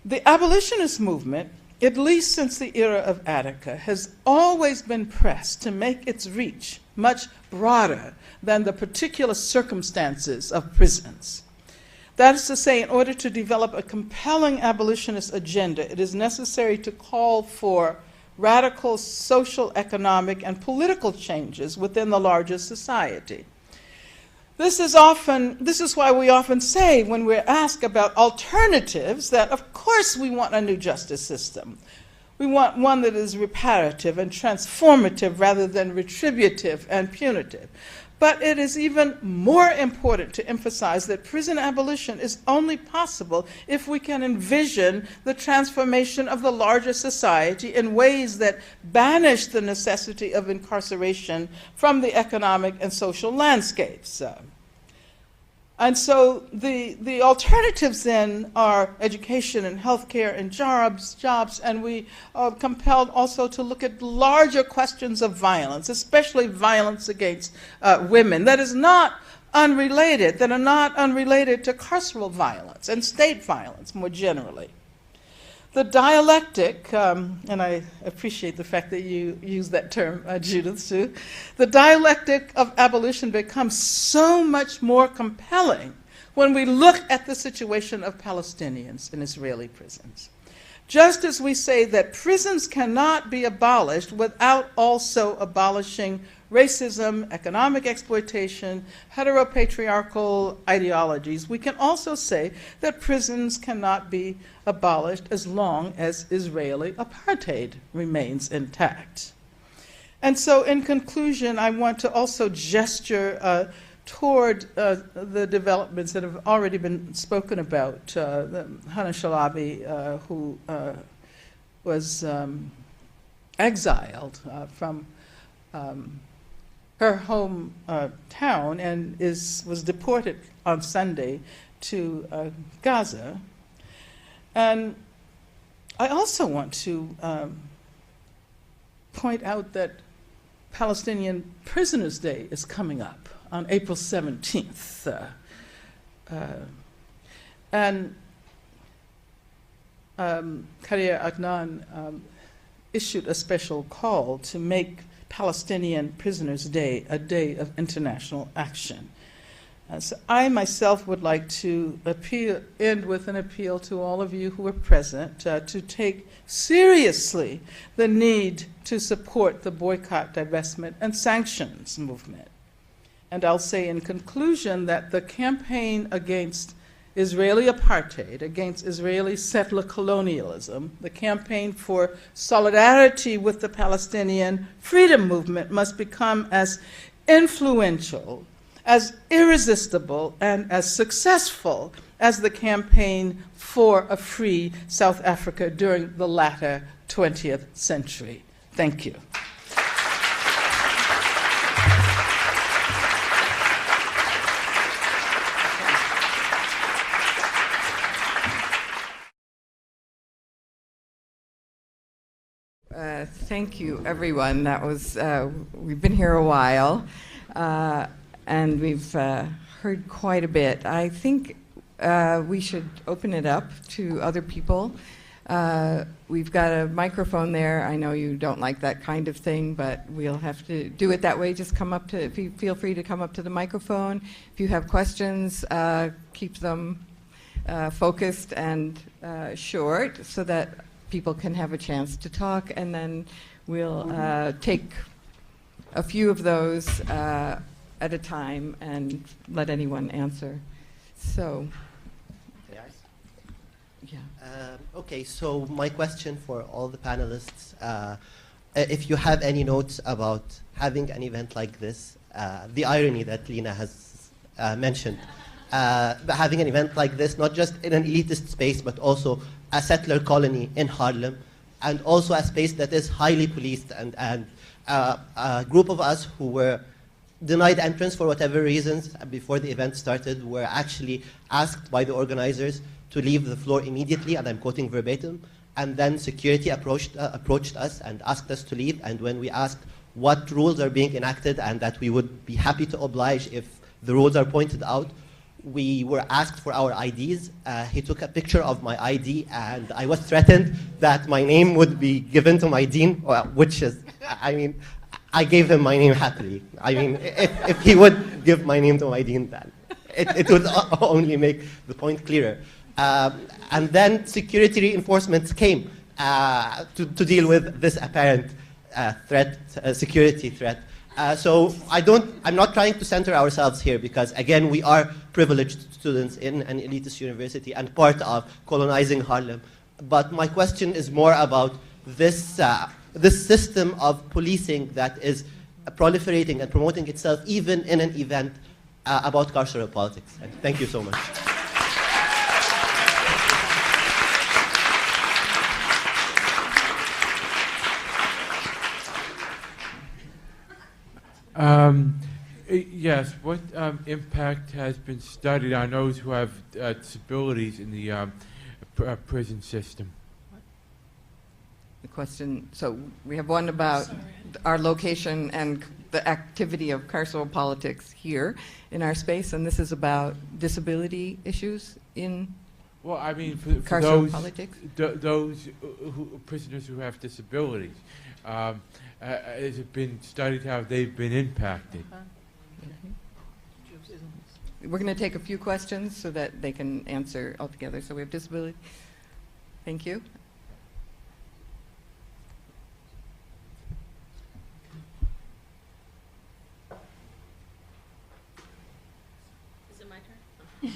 The abolitionist movement at least since the era of Attica, has always been pressed to make its reach much broader than the particular circumstances of prisons. That is to say, in order to develop a compelling abolitionist agenda, it is necessary to call for radical social, economic, and political changes within the larger society. This is why we often say, when we're asked about alternatives, that of course we want a new justice system. We want one that is reparative and transformative rather than retributive and punitive. But it is even more important to emphasize that prison abolition is only possible if we can envision the transformation of the larger society in ways that banish the necessity of incarceration from the economic and social landscapes. And so the alternatives then are education and healthcare and jobs, and we are compelled also to look at larger questions of violence, especially violence against women, that are not unrelated to carceral violence and state violence more generally. The dialectic, and I appreciate the fact that you use that term, Judith, too. The dialectic of abolition becomes so much more compelling when we look at the situation of Palestinians in Israeli prisons. Just as we say that prisons cannot be abolished without also abolishing racism, economic exploitation, heteropatriarchal ideologies, we can also say that prisons cannot be abolished as long as Israeli apartheid remains intact. And so in conclusion, I want to also gesture toward the developments that have already been spoken about. Hana Shalabi, who was exiled from her home town and was deported on Sunday to Gaza. And I also want to point out that Palestinian Prisoners' Day is coming up on April 17th. And Karia Adnan issued a special call to make Palestinian Prisoners' Day a day of international action. So I myself would like to end with an appeal to all of you who are present to take seriously the need to support the boycott, divestment, and sanctions movement. And I'll say in conclusion that the campaign against Israeli apartheid, against Israeli settler colonialism, the campaign for solidarity with the Palestinian freedom movement must become as influential, as irresistible, and as successful as the campaign for a free South Africa during the latter 20th century. Thank you. Thank you, everyone. That was, we've been here a while, and we've heard quite a bit. I think we should open it up to other people. We've got a microphone there. I know you don't like that kind of thing, but we'll have to do it that way. Just come up to, feel free to come up to the microphone. If you have questions, keep them focused and short so that people can have a chance to talk, and then we'll take a few of those at a time and let anyone answer. So, yeah. Okay, so my question for all the panelists, if you have any notes about having an event like this, the irony that Lina has mentioned, having an event like this, not just in an elitist space, but also a settler colony in Harlem, and also a space that is highly policed, and a group of us who were denied entrance for whatever reasons before the event started were actually asked by the organizers to leave the floor immediately, and I'm quoting verbatim, and then security approached us and asked us to leave, and when we asked what rules are being enacted and that we would be happy to oblige if the rules are pointed out, we were asked for our IDs. He took a picture of my ID, and I was threatened that my name would be given to my dean, which is, I mean, I gave him my name happily. I mean, if he would give my name to my dean, then it would only make the point clearer. And then security reinforcements came to deal with this apparent threat, security threat. So I'm not trying to center ourselves here because, again, we are privileged students in an elitist university and part of colonizing Harlem. But my question is more about this system of policing that is proliferating and promoting itself even in an event about carceral politics. And thank you so much. Yes, what impact has been studied on those who have disabilities in the prison system? The question, so we have one about our location and the activity of carceral politics here in our space, and this is about disability issues in Well, I mean, for carceral those, politics. those prisoners who have disabilities, has it been studied how they've been impacted? We're going to take a few questions so that they can answer altogether. So we have disability. Thank you. Is it my turn?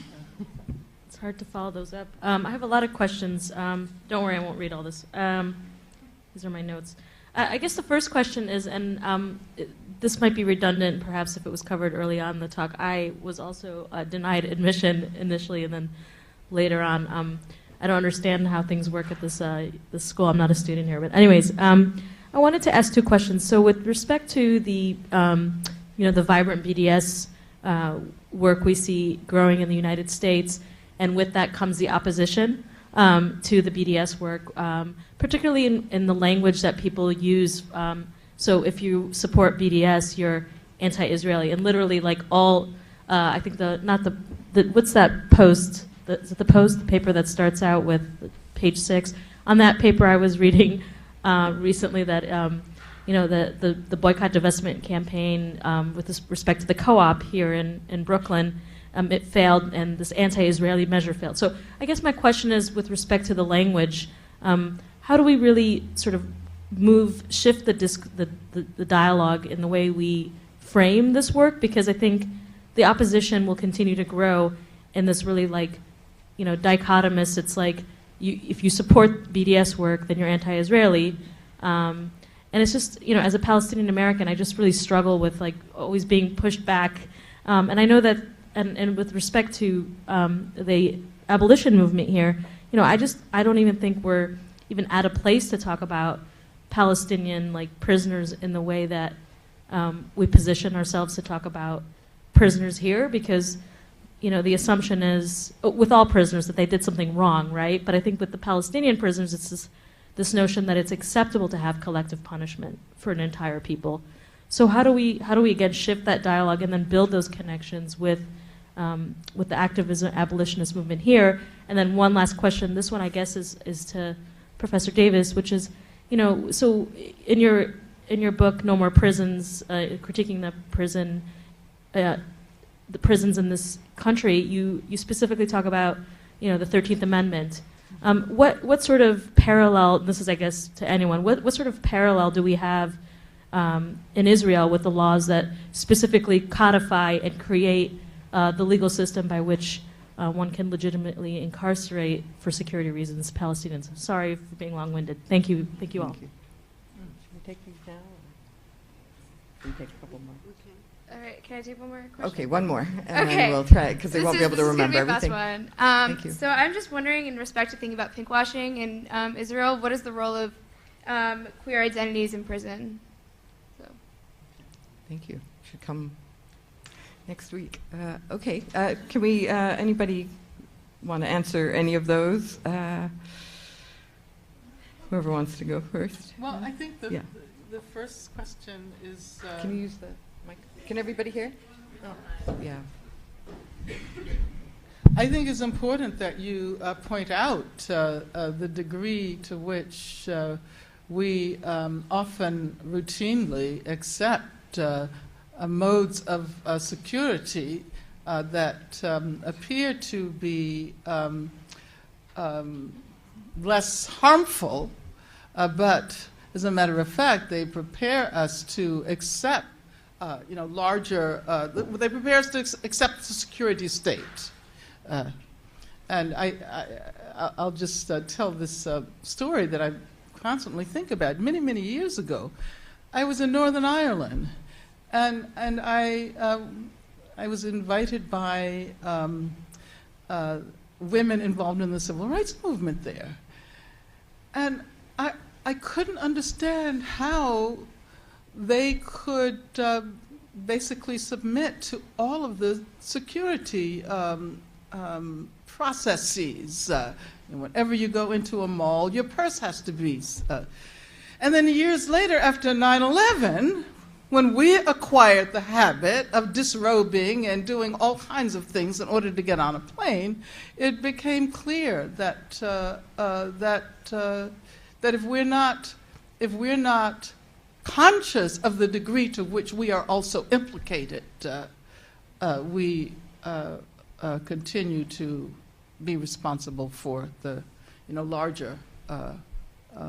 It's hard to follow those up. I have a lot of questions. Don't worry, I won't read all this. These are my notes. I guess the first question is, and this might be redundant perhaps if it was covered early on in the talk, I was also denied admission initially and then later on. I don't understand how things work at this school. I'm not a student here. But anyways, I wanted to ask two questions. So with respect to the, the vibrant BDS work we see growing in the United States, and with that comes the opposition to the BDS work, particularly in the language that people use. So if you support BDS, you're anti-Israeli, and literally like all, I think what's that post? Is it the Post, the paper that starts out with page 6? On that paper, I was reading recently that the boycott divestment campaign with respect to the co-op here in Brooklyn, it failed, and this anti-Israeli measure failed. So I guess my question is, with respect to the language, how do we really sort of shift the dialogue in the way we frame this work? Because I think the opposition will continue to grow in this really dichotomous. It's like if you support BDS work, then you're anti-Israeli, and it's just as a Palestinian American, I just really struggle with always being pushed back, and I know that. And with respect to the abolition movement here, I don't even think we're even at a place to talk about Palestinian prisoners in the way that we position ourselves to talk about prisoners here, because the assumption is with all prisoners that they did something wrong, right? But I think with the Palestinian prisoners, it's this notion that it's acceptable to have collective punishment for an entire people. So how do we again shift that dialogue and then build those connections with the activism abolitionist movement here? And then one last question. This one, I guess, is to Professor Davis, which is, so in your book, No More Prisons, critiquing the prisons in this country, you specifically talk about, the 13th Amendment. What sort of parallel? This is, I guess, to anyone. What sort of parallel do we have in Israel with the laws that specifically codify and create the legal system by which one can legitimately incarcerate for security reasons Palestinians? Sorry for being long-winded. Thank you all. Thank you. Should we take these now? Can we take a couple more? All right, can I take one more question? Okay, one more, and then we'll try, because they won't be able to remember this is everything. Be a fast one. Thank you. So I'm just wondering, in respect to thinking about pinkwashing in Israel, what is the role of queer identities in prison? So. Thank you. Should come next week. Okay, can we, anybody want to answer any of those? Whoever wants to go first. Well, I think the first question is... Can you use the mic? Can everybody hear? Oh, yeah. I think it's important that you point out the degree to which we often routinely accept modes of security that appear to be less harmful, but as a matter of fact, they prepare us to accept, larger. They prepare us to accept the security state. And I'll just tell this story that I constantly think about. Many, many years ago, I was in Northern Ireland, and I was invited by women involved in the civil rights movement there. And I couldn't understand how they could basically submit to all of the security processes. Whenever you go into a mall, your purse has to be. And then years later, after 9/11, when we acquired the habit of disrobing and doing all kinds of things in order to get on a plane, it became clear that that if we're not conscious of the degree to which we are also implicated, we continue to be responsible for the larger,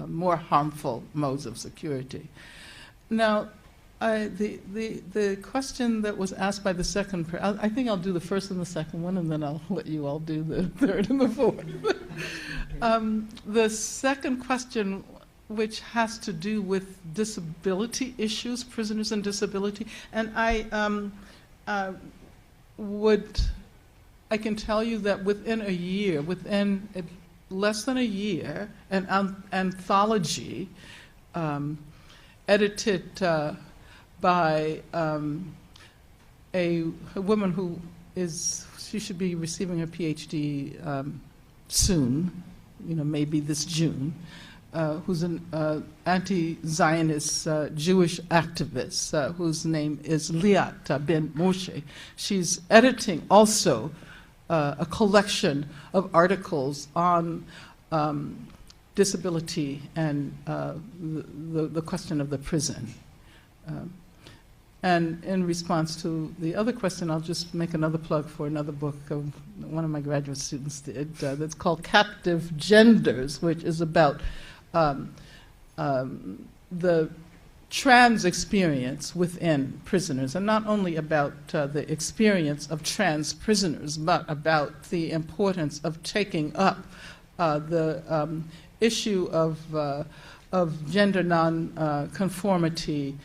more harmful modes of security. Now, the question that was asked by the second, I think I'll do the first and the second one, and then I'll let you all do the third and the fourth. The second question, which has to do with disability issues, prisoners and disability, and I can tell you that within a year, within less than a year, an anthology edited by a woman who she should be receiving her PhD soon, maybe this June, who's an anti-Zionist Jewish activist whose name is Liat Ben Moshe. She's editing also a collection of articles on disability and the question of the prison. And in response to the other question, I'll just make another plug for another book one of my graduate students did that's called Captive Genders, which is about the trans experience within prisoners, and not only about the experience of trans prisoners, but about the importance of taking up the issue of gender non-conformity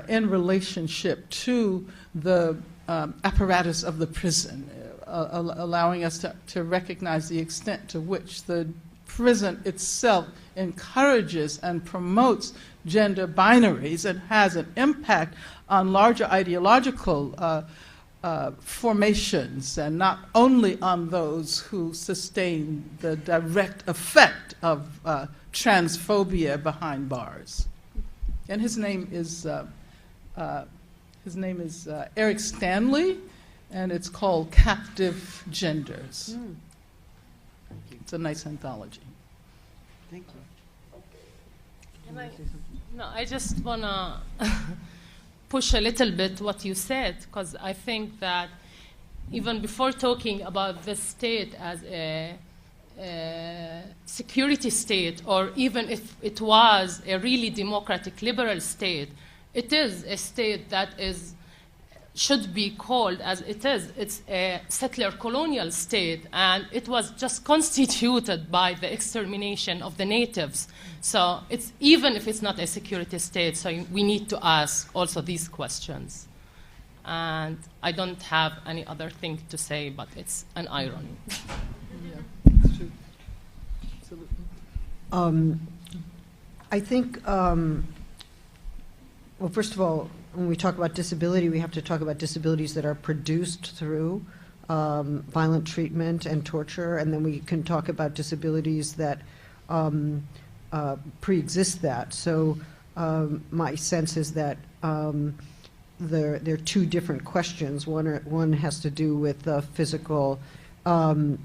in relationship to the apparatus of the prison, allowing us to recognize the extent to which the prison itself encourages and promotes gender binaries and has an impact on larger ideological formations, and not only on those who sustain the direct effect of transphobia behind bars. And his name is Eric Stanley, and it's called Captive Genders. It's a nice anthology. Thank you. I just want to push a little bit what you said, because I think that even before talking about the state as a security state, or even if it was a really democratic liberal state, it is a state that should be called as it is. It's a settler colonial state, and it was just constituted by the extermination of the natives. So it's, even if it's not a security state, so we need to ask also these questions. And I don't have any other thing to say, but it's an irony. It's true. Absolutely. I think, well, first of all, when we talk about disability, we have to talk about disabilities that are produced through violent treatment and torture, and then we can talk about disabilities that pre-exist that. So my sense is that there are two different questions. One has to do with physical um,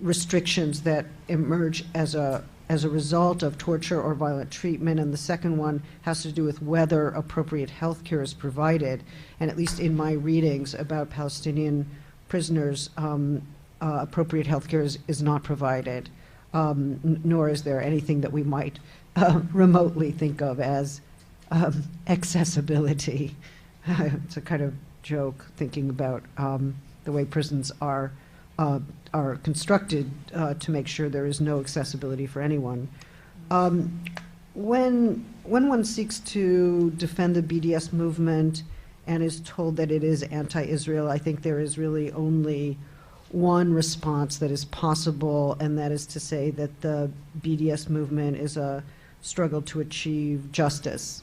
restrictions that emerge as a result of torture or violent treatment, and the second one has to do with whether appropriate health care is provided. And at least in my readings about Palestinian prisoners, appropriate health care is not provided, nor is there anything that we might remotely think of as accessibility. It's a kind of joke thinking about the way prisons are constructed to make sure there is no accessibility for anyone. When one seeks to defend the BDS movement and is told that it is anti-Israel, I think there is really only one response that is possible, and that is to say that the BDS movement is a struggle to achieve justice,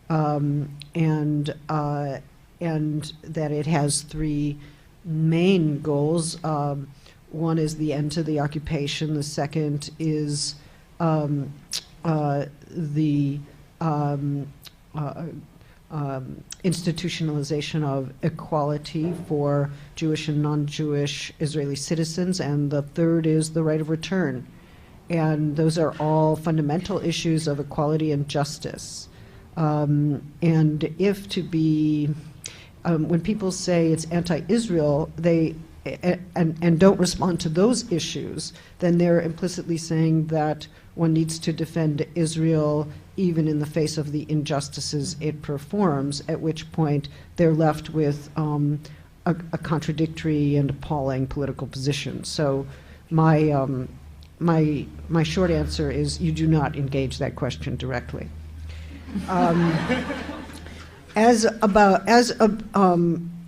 and that it has three main goals. One is the end to the occupation. The second is the institutionalization of equality for Jewish and non-Jewish Israeli citizens, and the third is the right of return. And those are all fundamental issues of equality and justice. And if to be, when people say it's anti-Israel, and don't respond to those issues, then they're implicitly saying that one needs to defend Israel even in the face of the injustices it performs, at which point they're left with a contradictory and appalling political position. So my short answer is you do not engage that question directly.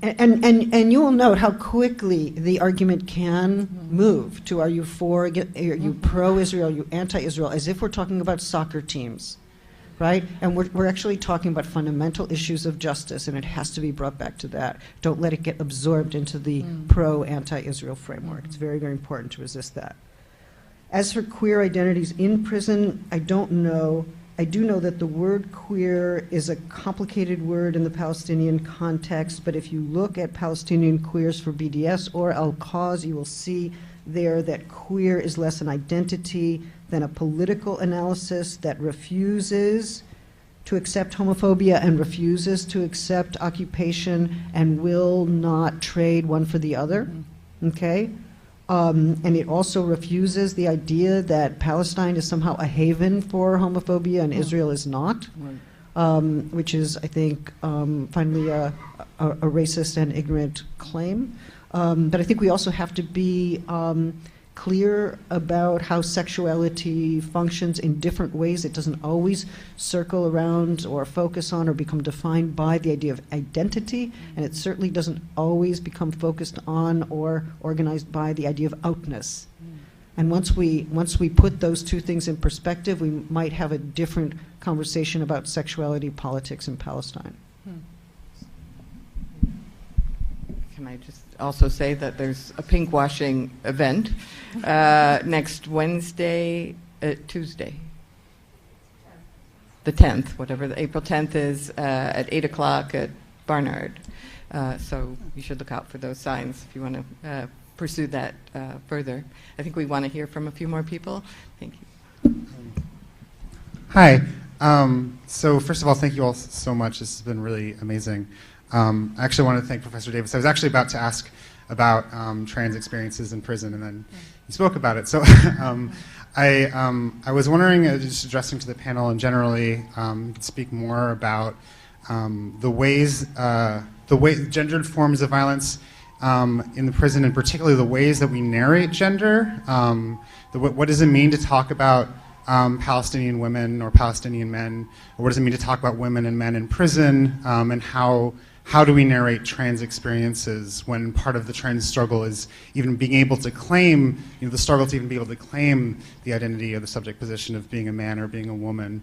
And you will note how quickly the argument can move to are you for, are you pro-Israel, are you anti-Israel, as if we're talking about soccer teams, right? And we're actually talking about fundamental issues of justice, and it has to be brought back to that. Don't let it get absorbed into the pro-anti-Israel framework. It's very, very important to resist that. As for queer identities in prison, I don't know. I do know that the word queer is a complicated word in the Palestinian context, but if you look at Palestinian queers for BDS or Al-Qaz, you will see there that queer is less an identity than a political analysis that refuses to accept homophobia and refuses to accept occupation and will not trade one for the other, okay? And it also refuses the idea that Palestine is somehow a haven for homophobia and Israel is not, which is, I think, finally a racist and ignorant claim. But I think we also have to be clear about how sexuality functions in different ways. It doesn't always circle around or focus on or become defined by the idea of identity, and it certainly doesn't always become focused on or organized by the idea of outness. And once we put those two things in perspective, we might have a different conversation about sexuality politics in Palestine. Can I just also say that there's a pink washing event next Wednesday, Tuesday, the 10th, whatever the April 10th is, at 8 o'clock at Barnard. So you should look out for those signs if you want to pursue that further. I think we want to hear from a few more people. Thank you. Hi. So first of all, thank you all so much. This has been really amazing. I actually want to thank Professor Davis. I was actually about to ask about trans experiences in prison, and then you spoke about it. So I was wondering, just addressing to the panel and generally, you could speak more about the way gendered forms of violence in the prison, and particularly the ways that we narrate gender. What does it mean to talk about Palestinian women or Palestinian men, or what does it mean to talk about women and men in prison, and how do we narrate trans experiences when part of the trans struggle is even being able to claim, the struggle to even be able to claim the identity or the subject position of being a man or being a woman.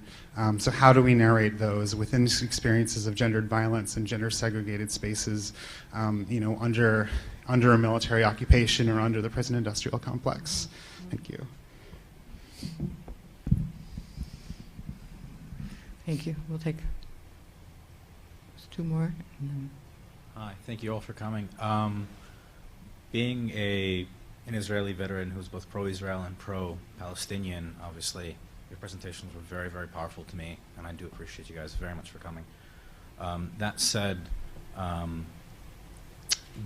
So how do we narrate those within experiences of gendered violence and gender segregated spaces, under a military occupation or under the prison industrial complex? Thank you. Thank you. We'll take two more. Hi, thank you all for coming. Being an Israeli veteran who's both pro-Israel and pro-Palestinian, obviously, your presentations were very, very powerful to me, and I do appreciate you guys very much for coming. That said,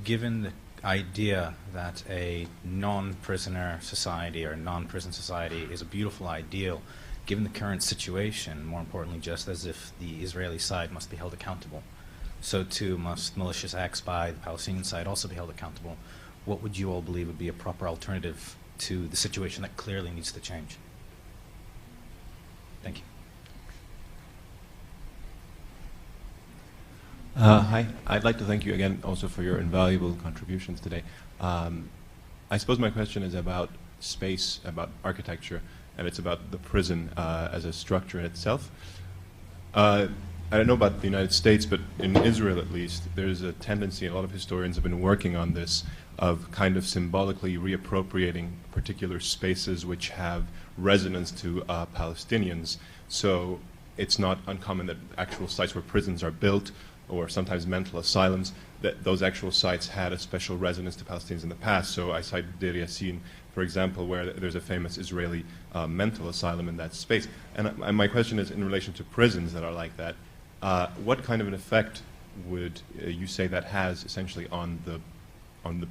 given the idea that a non-prisoner society or non-prison society is a beautiful ideal, given the current situation, more importantly, just as if the Israeli side must be held accountable, so too must malicious acts by the Palestinian side also be held accountable. What would you all believe would be a proper alternative to the situation that clearly needs to change? Thank you. Hi, I'd like to thank you again also for your invaluable contributions today. I suppose my question is about space, about architecture, and it's about the prison as a structure in itself. I don't know about the United States, but in Israel at least, there's a tendency, and a lot of historians have been working on this, of kind of symbolically reappropriating particular spaces which have resonance to Palestinians. So it's not uncommon that actual sites where prisons are built, or sometimes mental asylums, that those actual sites had a special resonance to Palestinians in the past. So I cite Deir Yassin, for example, where there's a famous Israeli mental asylum in that space. And my question is in relation to prisons that are like that, what kind of an effect would you say that has essentially on the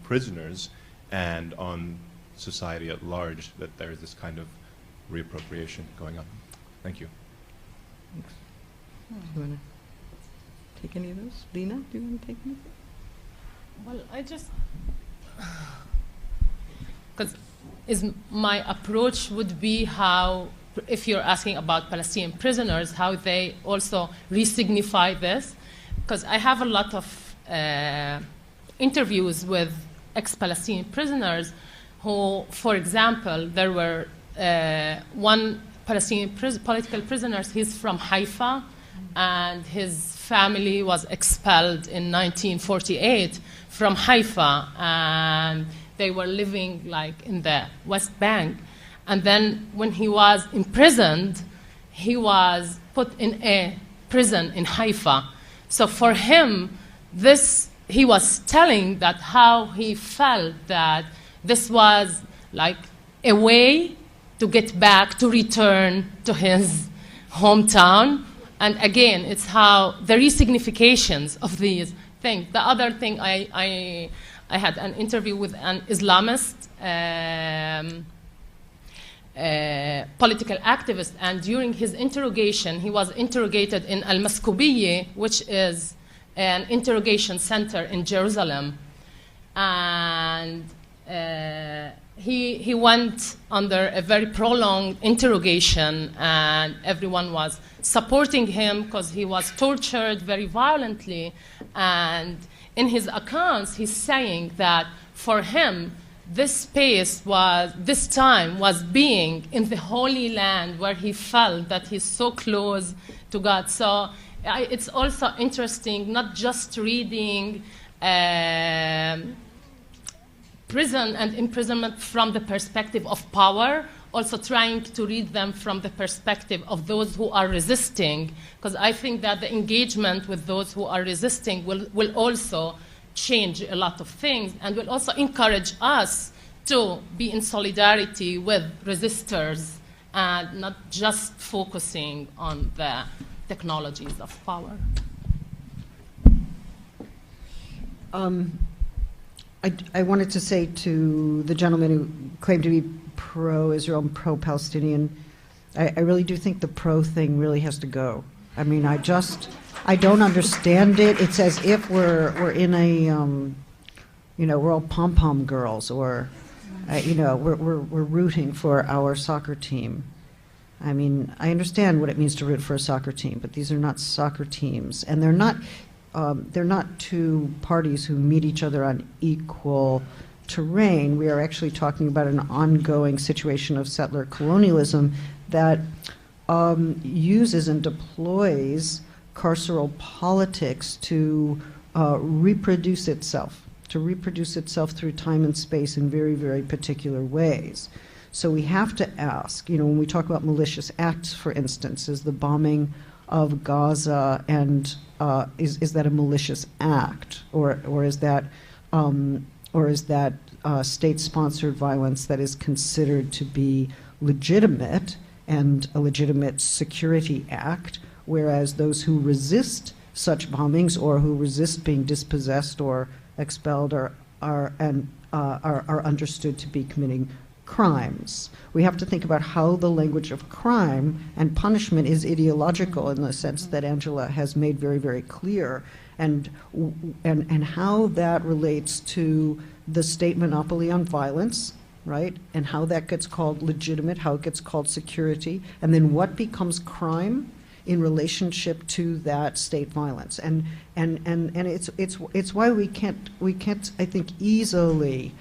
prisoners and on society at large, that there is this kind of reappropriation going on? Thank you. Thanks. Do you want to take any of those? Lena, do you want to take any? Well, I just, because my approach would be how, if you're asking about Palestinian prisoners, how they also re-signify this, because I have a lot of interviews with ex-Palestinian prisoners who, for example, there were one Palestinian political prisoner, he's from Haifa, and his family was expelled in 1948 from Haifa, and they were living like in the West Bank. And then when he was imprisoned, he was put in a prison in Haifa. So for him, he was telling that how he felt that this was like a way to get back, to return to his hometown. And again, it's how the resignifications of these things. The other thing, I had an interview with an Islamist political activist, and during his interrogation, he was interrogated in Al-Maskoubiye, which is an interrogation center in Jerusalem. And he went under a very prolonged interrogation, and everyone was supporting him because he was tortured very violently. And in his accounts, he's saying that for him, this time was being in the Holy Land, where he felt that he's so close to God. So it's also interesting, not just reading prison and imprisonment from the perspective of power, also trying to read them from the perspective of those who are resisting, because I think that the engagement with those who are resisting will also change a lot of things, and will also encourage us to be in solidarity with resistors and not just focusing on the technologies of power. I wanted to say to the gentleman who claimed to be pro-Israel and pro-Palestinian, I really do think the pro thing really has to go. I mean, I don't understand it. It's as if we're in a, we're all pom-pom girls, or, we're rooting for our soccer team. I mean, I understand what it means to root for a soccer team, but these are not soccer teams, and they're not two parties who meet each other on equal terrain. We are actually talking about an ongoing situation of settler colonialism that uses and deploys carceral politics to reproduce itself through time and space in very, very particular ways. So we have to ask, when we talk about malicious acts, for instance, is the bombing of Gaza, and is that a malicious act, or is that or is that state-sponsored violence that is considered to be legitimate and a legitimate security act, whereas those who resist such bombings or who resist being dispossessed or expelled are understood to be committing crimes. We have to think about how the language of crime and punishment is ideological in the sense that Angela has made very, very clear, and how that relates to the state monopoly on violence, right? And how that gets called legitimate, how it gets called security, and then what becomes crime in relationship to that state violence. And it's why we can't I think easily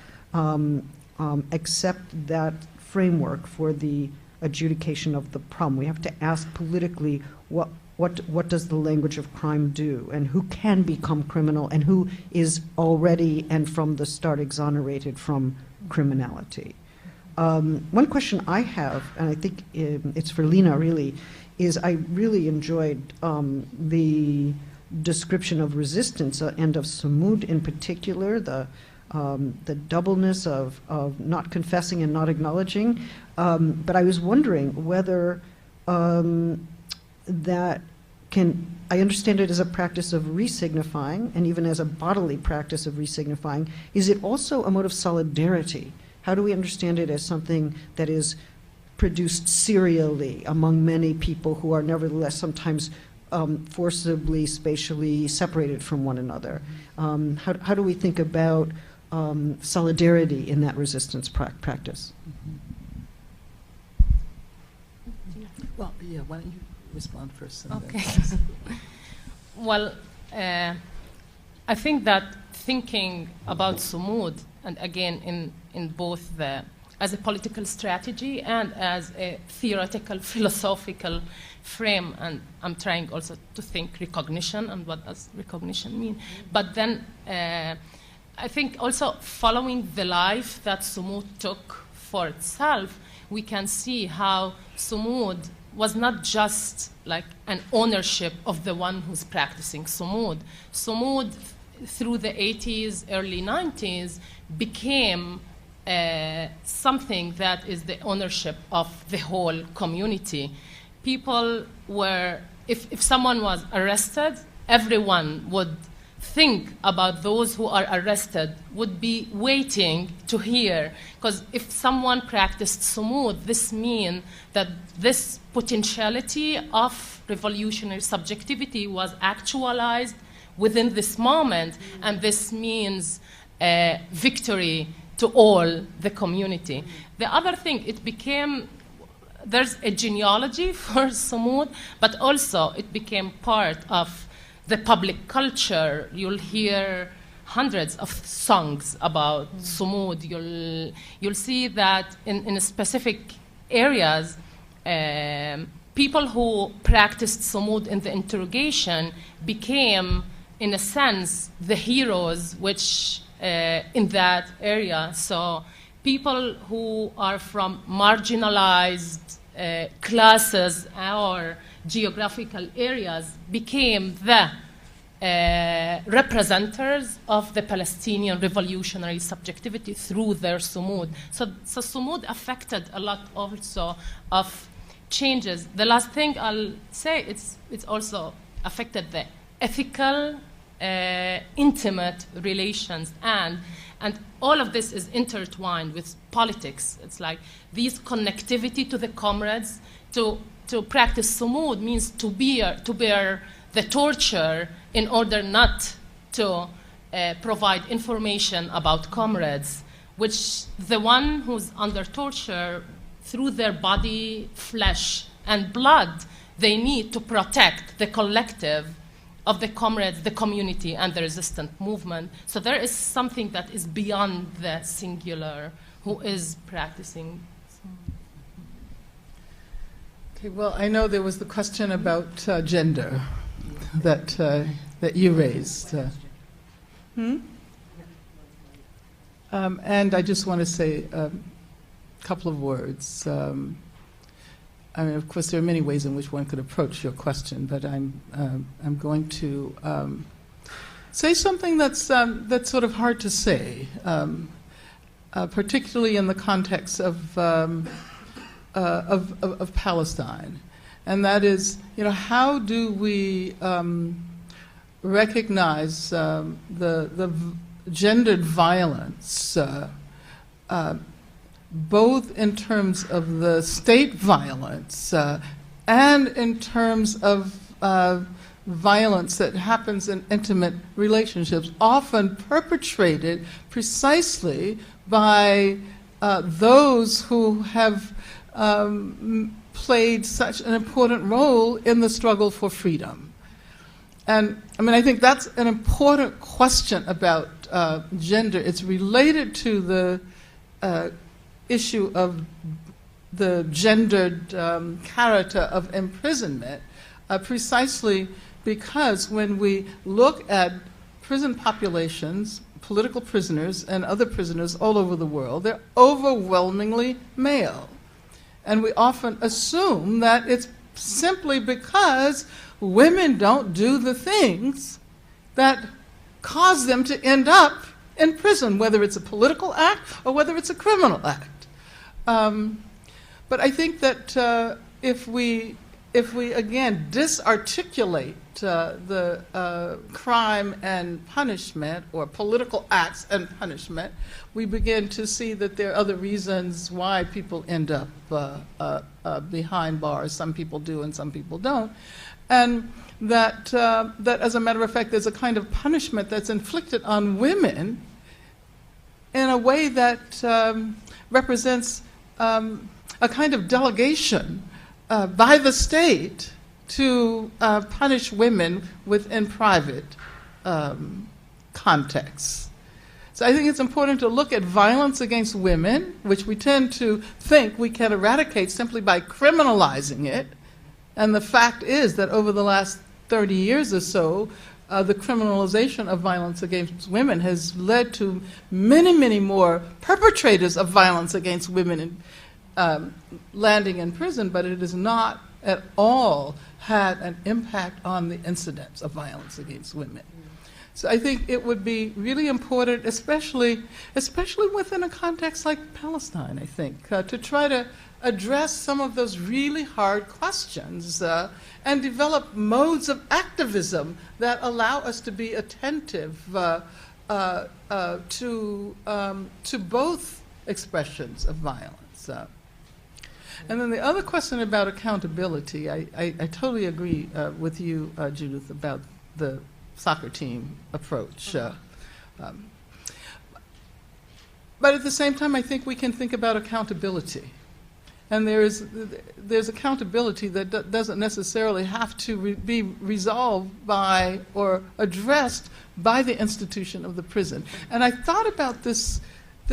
accept that framework for the adjudication of the problem. We have to ask politically what does the language of crime do, and who can become criminal, and who is already and from the start exonerated from criminality. One question I have, and I think it's for Lina really, is I really enjoyed the description of resistance and of Sumud in particular, the doubleness of not confessing and not acknowledging. But I was wondering whether that I understand it as a practice of resignifying, and even as a bodily practice of resignifying. Is it also a mode of solidarity? How do we understand it as something that is produced serially among many people who are nevertheless sometimes forcibly, spatially separated from one another? How do we think about solidarity in that resistance practice? Well, yeah, why don't you respond first? Okay. Well, I think that thinking about Sumud, and again in both as a political strategy and as a theoretical, philosophical frame, and I'm trying also to think recognition and what does recognition mean. But then I think also following the life that Sumud took for itself, we can see how Sumud was not just like an ownership of the one who's practicing Sumud. Sumud, through the 80s, early 90s, became something that is the ownership of the whole community. People were, if someone was arrested, everyone would think about those who are arrested, would be waiting to hear. Because if someone practiced Sumud, this means that this potentiality of revolutionary subjectivity was actualized within this moment, and this means victory to all the community. The other thing, it became, there's a genealogy for Sumud, but also it became part of the public culture. You'll hear hundreds of songs about Sumud. You'll see that in specific areas, people who practiced Sumud in the interrogation became, in a sense, the heroes which in that area. So people who are from marginalized classes or geographical areas became the representatives of the Palestinian revolutionary subjectivity through their Sumud. So Sumud affected a lot also of changes. The last thing I'll say, it's also affected the ethical, intimate relations, and all of this is intertwined with politics. It's like these connectivity to the comrades. To practice Sumud means to bear the torture in order not to provide information about comrades, which the one who's under torture, through their body, flesh, and blood, they need to protect the collective of the comrades, the community, and the resistant movement. So there is something that is beyond the singular who is practicing. Okay, well, I know there was the question about gender that you raised. And I just want to say a couple of words. I mean, of course, there are many ways in which one could approach your question, but I'm going to say something that's sort of hard to say, particularly in the context of Palestine, and that is, how do we recognize the gendered violence, both in terms of the state violence and in terms of violence that happens in intimate relationships, often perpetrated precisely by those who have played such an important role in the struggle for freedom. And I think that's an important question about gender. It's related to the issue of the gendered character of imprisonment, precisely because when we look at prison populations, political prisoners and other prisoners all over the world, they're overwhelmingly male. And we often assume that it's simply because women don't do the things that cause them to end up in prison, whether it's a political act or whether it's a criminal act. But I think that if we again disarticulate the crime and punishment, or political acts and punishment, we begin to see that there are other reasons why people end up behind bars. Some people do and some people don't. And that as a matter of fact, there's a kind of punishment that's inflicted on women in a way that represents a kind of delegation by the state to punish women within private contexts. So I think it's important to look at violence against women, which we tend to think we can eradicate simply by criminalizing it. And the fact is that over the last 30 years or so, the criminalization of violence against women has led to many, many more perpetrators of violence against women landing in prison, but it has not at all had an impact on the incidence of violence against women. So I think it would be really important, especially within a context like Palestine, I think, to try to address some of those really hard questions and develop modes of activism that allow us to be attentive to both expressions of violence. And then the other question about accountability, I totally agree with you, Judith, about the soccer team approach. But at the same time, I think we can think about accountability. And there's accountability that doesn't necessarily have to be resolved by or addressed by the institution of the prison. And I thought about this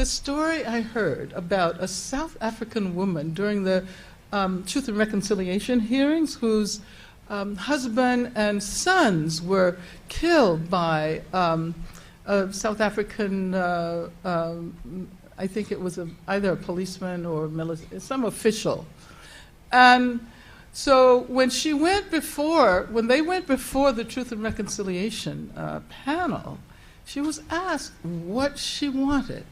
story I heard about a South African woman during the Truth and Reconciliation hearings whose husband and sons were killed by a South African, I think it was either a policeman or some official. And so when they went before the Truth and Reconciliation panel, she was asked what she wanted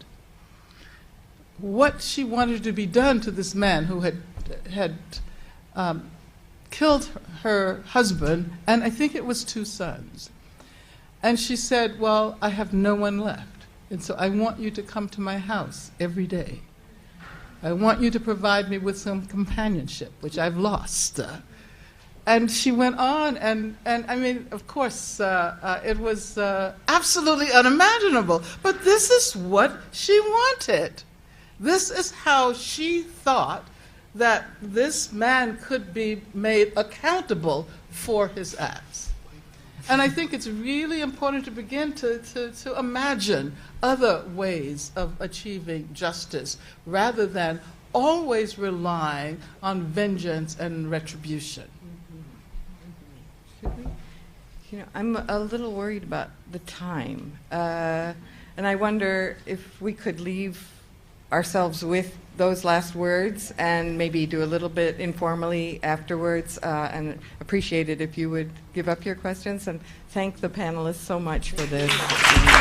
to be done to this man who had killed her husband, and I think it was 2 sons. And she said, well, I have no one left, and so I want you to come to my house every day. I want you to provide me with some companionship, which I've lost. And she went on, and I mean, of course, it was absolutely unimaginable, but this is what she wanted. This is how she thought that this man could be made accountable for his acts. And I think it's really important to begin to imagine other ways of achieving justice rather than always relying on vengeance and retribution. I'm a little worried about the time. And I wonder if we could leave ourselves with those last words and maybe do a little bit informally afterwards, and appreciate it if you would give up your questions, and thank the panelists so much for this.